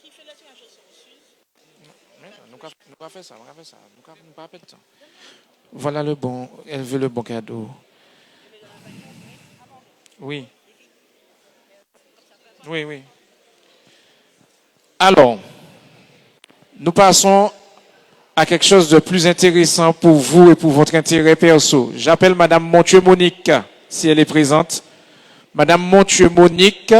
Qui fait le tirage au sort? Nous avons fait ça. Nous n'avons pas de temps. Voilà le bon. Elle veut le bon cadeau. Oui. Oui. Alors, nous passons à quelque chose de plus intéressant pour vous et pour votre intérêt perso. J'appelle Madame Montieu Monique, si elle est présente. Madame Montieu Monique,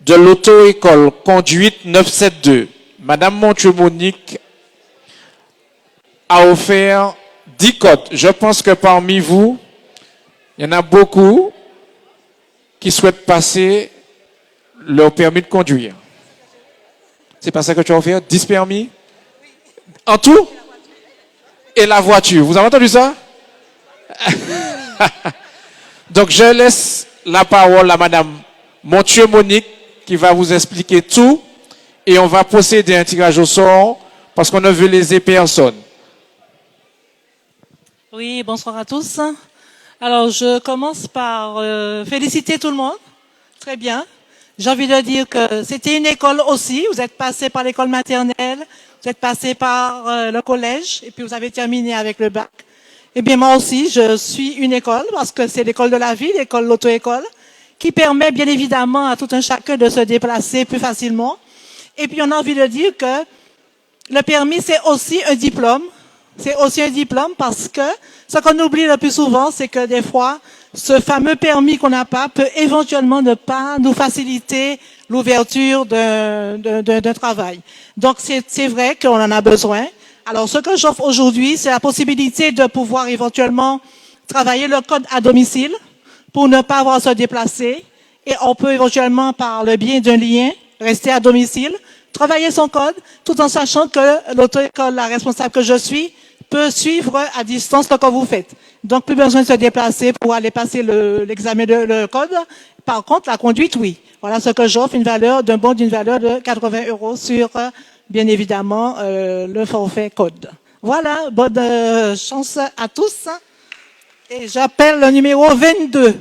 de l'auto-école Conduite 972. Madame Montieu-Monique a offert 10 codes. Je pense que parmi vous, il y en a beaucoup qui souhaitent passer leur permis de conduire. C'est pas ça que tu as offert? 10 permis? En tout? Et la voiture. Vous avez entendu ça? Donc, je laisse la parole à Madame Montieu-Monique qui va vous expliquer tout et on va procéder à un tirage au sort parce qu'on ne veut léser personne. Oui, bonsoir à tous. Alors, je commence par féliciter tout le monde. Très bien. J'ai envie de dire que c'était une école aussi. Vous êtes passé par l'école maternelle, vous êtes passé par le collège et puis vous avez terminé avec le bac. Eh bien, moi aussi, je suis une école parce que c'est l'école de la vie, l'école, l'auto-école, qui permet bien évidemment à tout un chacun de se déplacer plus facilement. Et puis, on a envie de dire que le permis, c'est aussi un diplôme. C'est aussi un diplôme parce que ce qu'on oublie le plus souvent, c'est que des fois, ce fameux permis qu'on n'a pas peut éventuellement ne pas nous faciliter l'ouverture d'un travail. Donc, c'est vrai qu'on en a besoin. Alors, ce que j'offre aujourd'hui, c'est la possibilité de pouvoir éventuellement travailler le code à domicile pour ne pas avoir à se déplacer. Et on peut éventuellement, par le biais d'un lien, rester à domicile, travailler son code, tout en sachant que l'auto-école, la responsable que je suis, peut suivre à distance ce que vous faites. Donc, plus besoin de se déplacer pour aller passer l'examen de le code. Par contre, la conduite, oui. Voilà ce que j'offre, d'un bon d'une valeur de 80 € sur, bien évidemment, le forfait code. Voilà, bonne chance à tous. Et j'appelle le numéro 22.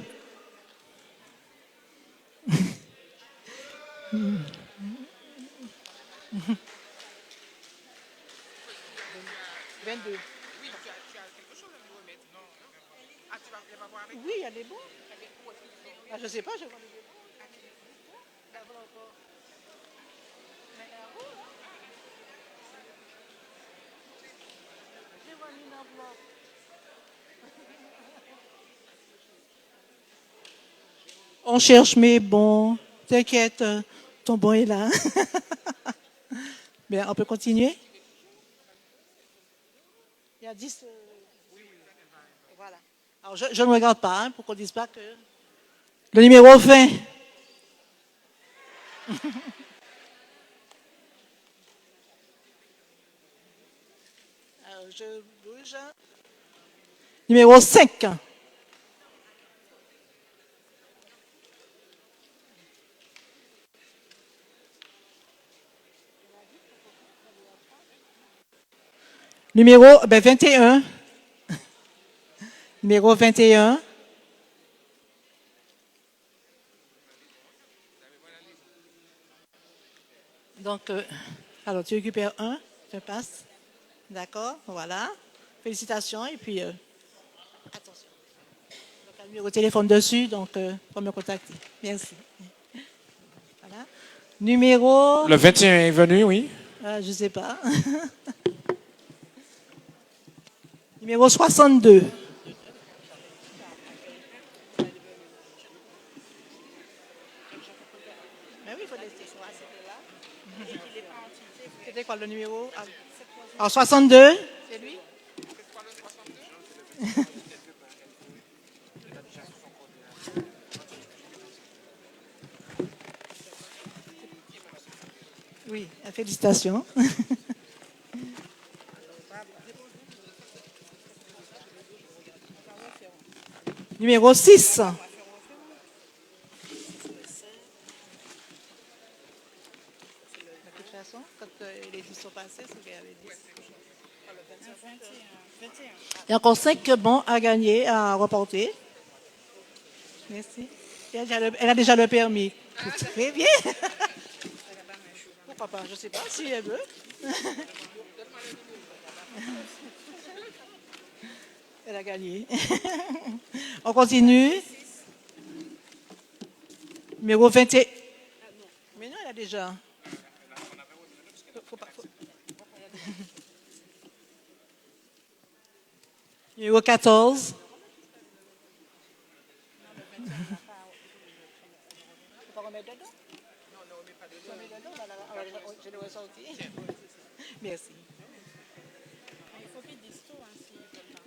Oui, il y a des bons. Ah, je ne sais pas, je vois des bons. On cherche mes bons. T'inquiète, ton bon est là. Bien, on peut continuer? Il y a 10. Voilà. Alors, je ne regarde pas, hein, pour qu'on ne dise pas que. Le numéro 20. Alors, je bouge. Numéro 5. Numéro 21. Numéro 21. Donc, alors tu récupères un, tu passes. D'accord, voilà. Félicitations. Et puis, attention. Donc, un numéro de téléphone dessus, donc, pour me contacter. Merci. Voilà. Numéro. Le 21 est venu, oui. Je ne sais pas. Numéro 62. Mais oui, il faut laisser. C'était quoi le numéro? Alors, 62. C'est lui? Oui, félicitations. Numéro 6. Quand les 10 sont passés, c'est qu'il y avait 10. Il y a encore 5 bons à gagner, à reporter. Merci. Elle a déjà le permis. Très bien. Pourquoi pas? Je ne sais pas si elle veut. Elle a gagné. On continue. Numéro 21. Mais non, elle a déjà. Numéro 14. Faut pas remettre dedans?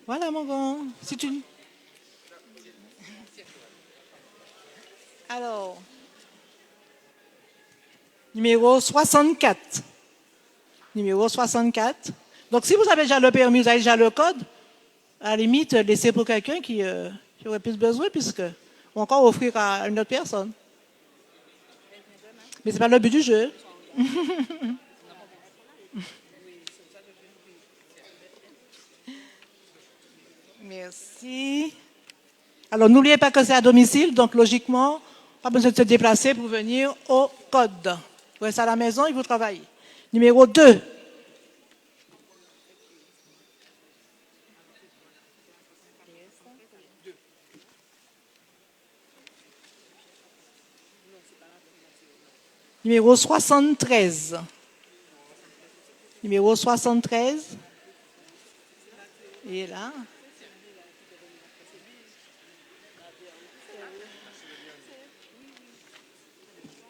Voilà, mon grand. Si tu... Alors, numéro 64. Numéro 64. Donc, si vous avez déjà le permis, vous avez déjà le code, à la limite, laissez pour quelqu'un qui aurait plus besoin, puisque ou encore offrir à une autre personne. Mais ce n'est pas le but du jeu. Merci. Alors, n'oubliez pas que c'est à domicile, donc logiquement, pas besoin de se déplacer pour venir au code. Vous restez à la maison et vous travaillez. Numéro 2. Numéro 73. Numéro 73. Et là.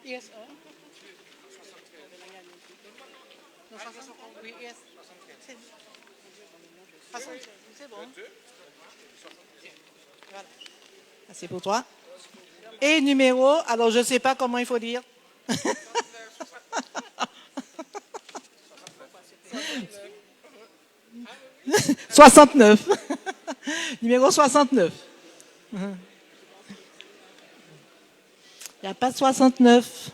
Yes, c'est bon. Voilà. C'est pour toi. Et numéro, alors je ne sais pas comment il faut dire. 69. Numéro 69. Il n'y a pas de 69.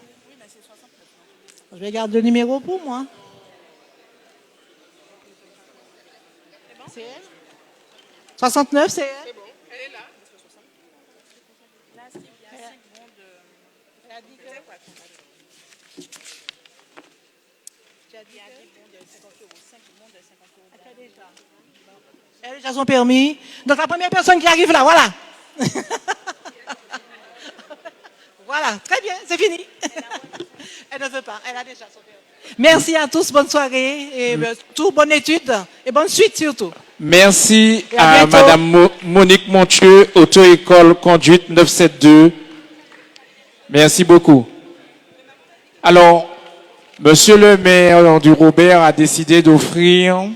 Je vais garder le numéro pour moi. C'est elle 69, c'est elle? C'est bon, elle est là. Elle a dit que... Elle a déjà son permis. Donc la première personne qui arrive là, voilà. Voilà, très bien, c'est fini. Elle ne veut pas, elle a déjà son permis. Merci à tous, bonne soirée, et tout, bonne étude, et bonne suite surtout. Merci Et à à bientôt. Madame Monique Montieu, auto-école conduite 972. Merci beaucoup. Alors, Monsieur le maire du Robert a décidé d'offrir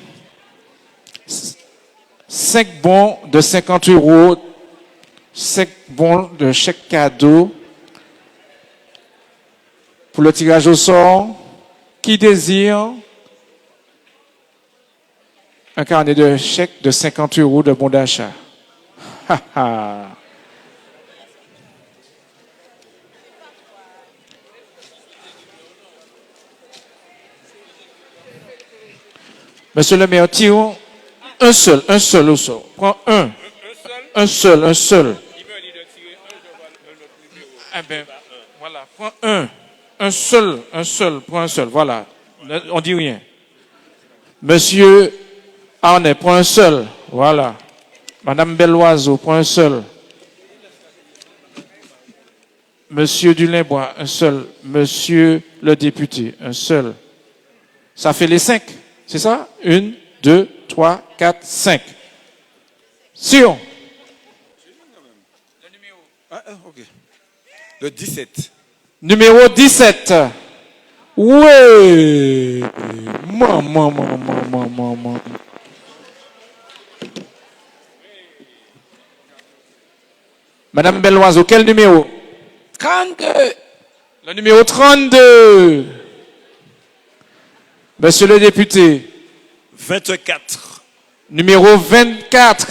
5 bons de 50 €, 5 bons de chèque cadeau pour le tirage au sort. Qui désire un carnet de chèques de 50 € de bons d'achat? Ha, ha. Monsieur le maire, tirons un seul au sort. Prends un. Un seul. Eh bien, voilà, prends un. Un seul, prends un seul, voilà. On dit rien. Monsieur Arnay, prends un seul, voilà. Madame Belloiseau, prends un seul. Monsieur Dulimbois, un seul. Monsieur le député, un seul. Ça fait les 5, c'est ça? 1, 2, 3, 4, 5. Sion. Ok. Le 17. Numéro 17. Ouais. Maman. Madame Belloiseau, quel numéro? 32. Le numéro 32. Monsieur le député. 24. Numéro 24.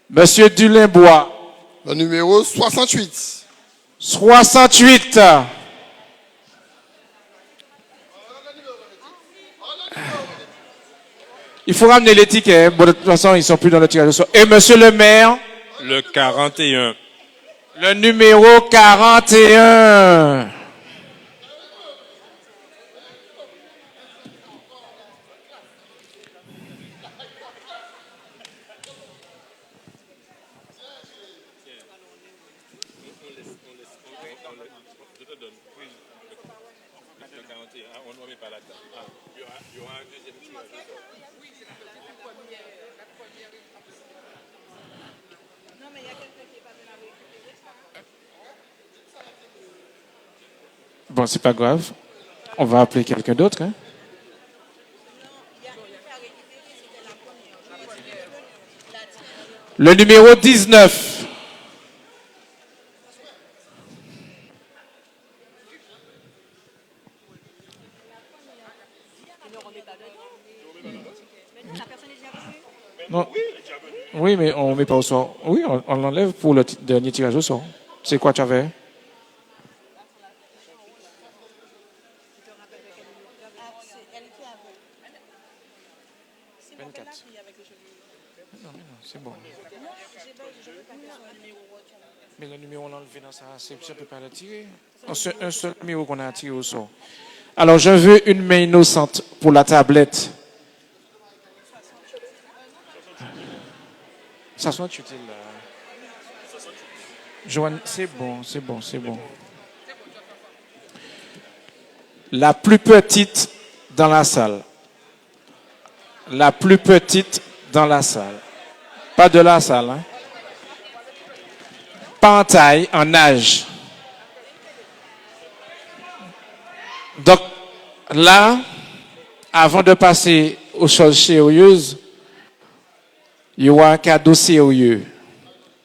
Monsieur Dulimbois. Le numéro 68. 68. Il faut ramener les tickets. Bon, de toute façon, ils ne sont plus dans le tirage au sort. Et monsieur le maire? Le 41. Le numéro 41. Bon, c'est pas grave. On va appeler quelqu'un d'autre. Hein? Le numéro 19. Non. Oui, mais on ne met pas au sort. Oui, on l'enlève pour le dernier tirage au sort. C'est quoi tu avais? C'est bon. Mais le numéro on l'a enlevé dans ça, je ne peux pas le tirer. Un seul numéro qu'on a tiré au sort. Alors, je veux une main innocente pour la tablette. Ça soit utile. Joanne, c'est bon, c'est bon, c'est bon. La plus petite dans la salle. La plus petite dans la salle. Pas de la salle, hein? Pas en taille, en âge. Donc, là, avant de passer aux choses sérieuses, il y aura un cadeau sérieux.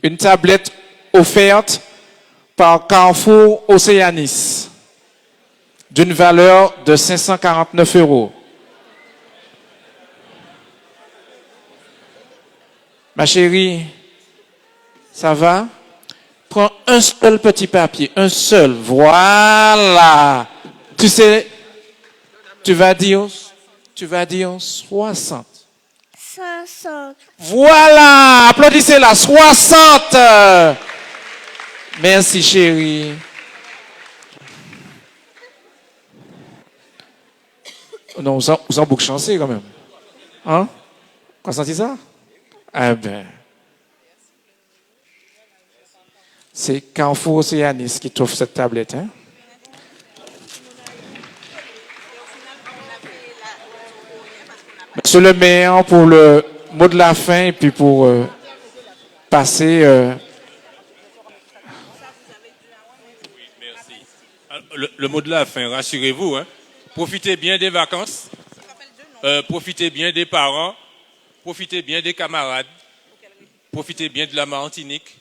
Une tablette offerte par Carrefour Océanis d'une valeur de 549 €. Ma chérie, ça va? Prends un seul petit papier, un seul. Voilà. Tu sais, tu vas dire 60. 60. Voilà, applaudissez-la, 60. Merci chérie. Non, vous en boucle chancé quand même. Hein? Vous sentez ça? Ah ben. C'est Carrefour Océanis qui t'offre cette tablette. Hein? Monsieur le maire, pour le mot de la fin et puis pour passer. Le mot de la fin, rassurez-vous. Hein. Profitez bien des vacances. Profitez bien des parents. Profitez bien des camarades. Profitez bien de la Martinique.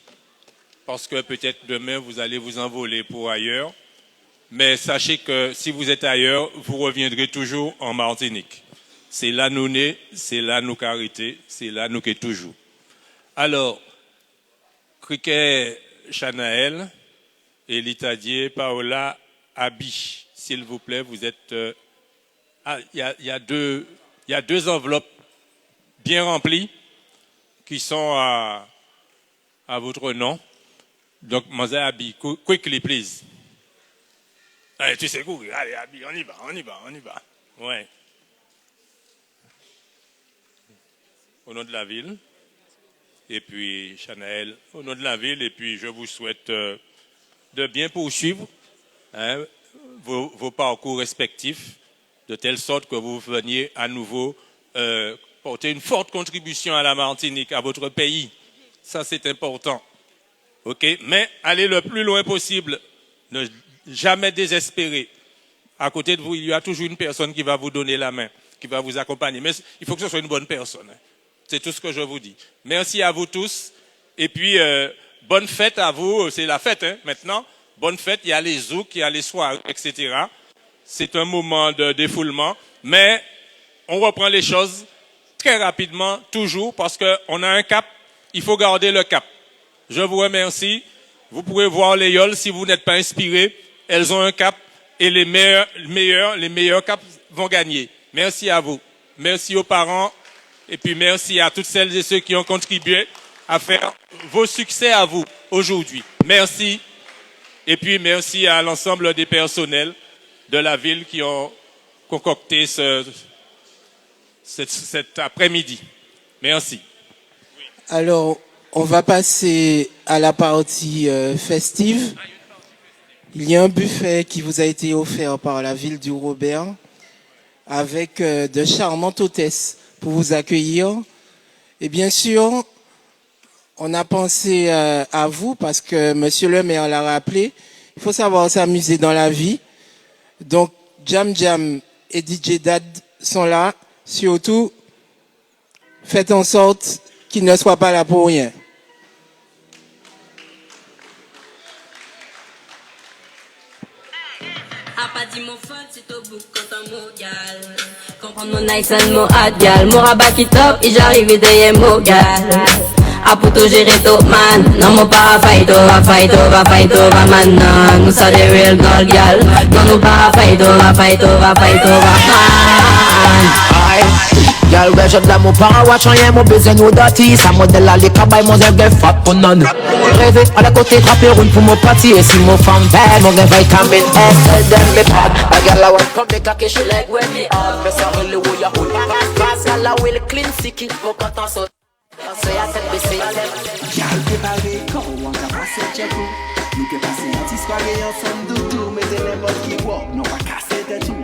Parce que peut-être demain, vous allez vous envoler pour ailleurs. Mais sachez que si vous êtes ailleurs, vous reviendrez toujours en Martinique. C'est là nous nés, c'est là nous carité, c'est là nous qui toujours. Alors, Criquet Chanaël et l'Itadier Paola Abi, s'il vous plaît, vous êtes... Il y a deux enveloppes bien remplies qui sont à votre nom. Donc, Maza Abi, quickly, please. Allez, tu sais courir. Allez, Abi, on y va. Ouais. Au nom de la ville. Et puis, Chanaël, au nom de la ville. Et puis, je vous souhaite de bien poursuivre vos parcours respectifs, de telle sorte que vous veniez à nouveau porter une forte contribution à la Martinique, à votre pays. Ça, c'est important. OK? Mais allez le plus loin possible. Ne jamais désespérer. À côté de vous, il y a toujours une personne qui va vous donner la main, qui va vous accompagner. Mais il faut que ce soit une bonne personne. Hein. C'est tout ce que je vous dis. Merci à vous tous. Et puis, bonne fête à vous. C'est la fête, hein, maintenant. Bonne fête. Il y a les zouks, il y a les soirées, etc. C'est un moment de défoulement. Mais on reprend les choses très rapidement, toujours, parce qu'on a un cap. Il faut garder le cap. Je vous remercie. Vous pourrez voir les yoles si vous n'êtes pas inspirés. Elles ont un cap et les meilleurs caps vont gagner. Merci à vous. Merci aux parents et puis merci à toutes celles et ceux qui ont contribué à faire vos succès à vous aujourd'hui. Merci. Et puis merci à l'ensemble des personnels de la ville qui ont concocté cet après-midi. Merci. Alors, on va passer à la partie festive. Il y a un buffet qui vous a été offert par la ville du Robert avec de charmantes hôtesses pour vous accueillir. Et bien sûr, on a pensé à vous parce que monsieur le maire l'a rappelé. Il faut savoir s'amuser dans la vie. Donc, Jam Jam et DJ Dad sont là. Surtout, faites en sorte qu'il ne soit pas là pour rien. Comprendre mon nice and mon hot gal. Mon rabat qui top et j'arrive derrière mon gal. A pour tout gérer tout man. Non mon pas fight over, man. Non, nous sommes des real gold gal. Non nous pas fight over, man. Girl, where je l'aime, mon parent, watch rien, mon besoin nous dirty. Sa modèle à l'écabay, mon zèle fat pour non. Rêver à la côté, trapper roule pour mon parti. Et si mon femme belle, mon gars vitamine S, tell them me bad. A girl, I want come make a kiss, she like when me up. Mais ça really où y'a roule. Pass, girl, I will clean, sick it, faut quand on saute. So y'a tête baissée. Girl, préparé, quand on va passer check ou. Nous que passer un petit soirée ensemble, doudou. Mais c'est n'importe qui walk, non pas casser tête tout.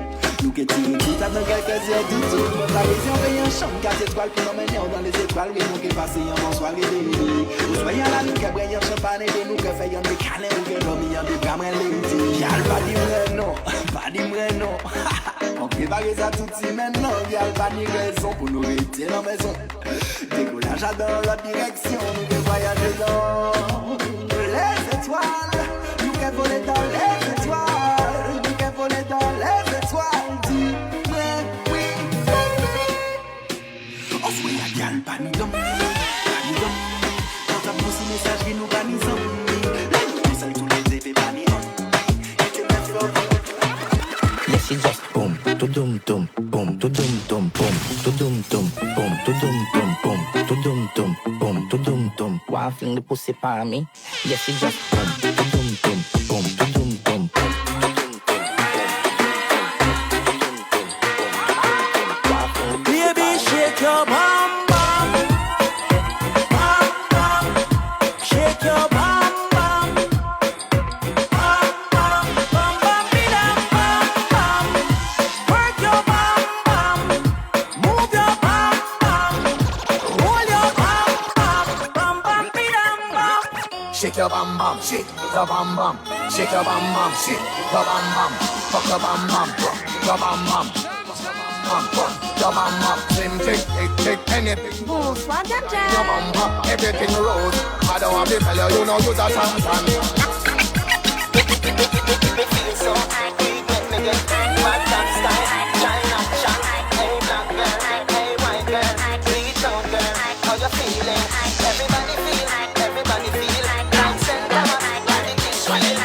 Nous que tirer tout à nos quelques heures doudou. Mon pari, si on paye un champ, 4 étoiles pour l'emmener dans les étoiles. Et nous que passer un bon soirée, baby. Nous soyons là, nous que briller un champagne. Et nous que faisons des câlins, nous que l'homme y a des gamins, lady. Girl, pas dire non, pas dire non. On prépare ça tout de suite maintenant. Girl, pas dire raison pour nous rester dans la maison. Décollage dans l'autre direction, nous que voyager dans les étoiles. Nous que voler dans les étoiles. Nous que voler dans les étoiles. Dis-moi oui. Offre la gueule, pas ni d'homme. Quand ça pousse le message, nous pas ni zombies. Là, nous pensons tous les effets, pas ni homme. Et tu m'as fait Yes, it just boom, to dum dum, boom, to dum dum, boom, to dum dum, boom, to dum dum, boom, to dum dum, boom, to dum dum. Why fling the pussy par me? Yes, it just boom, to dum dum, boom, to dum dum, boom. Baby, shake your bum bum, bum bum, shake your bum bum, bum bum, bum bum, bidam bum bum, work your bum bum, move your bum bum, roll your bum bum, bum bum, bidam bum. Shake your bum bum, shake your bum bum, shake your bum bum, shake your bum bum, fuck your bum bum, your bum bum. Your bum up, slim tick, anything. Bonsoir, Jaja. Your bum up, everything rose. I don't have to tell you, you know you're the champion. So I keep me get bad dance style. China, hey black girl, hey white girl, please don't girl. How you feeling? Everybody feel. Like send them up, like it is real.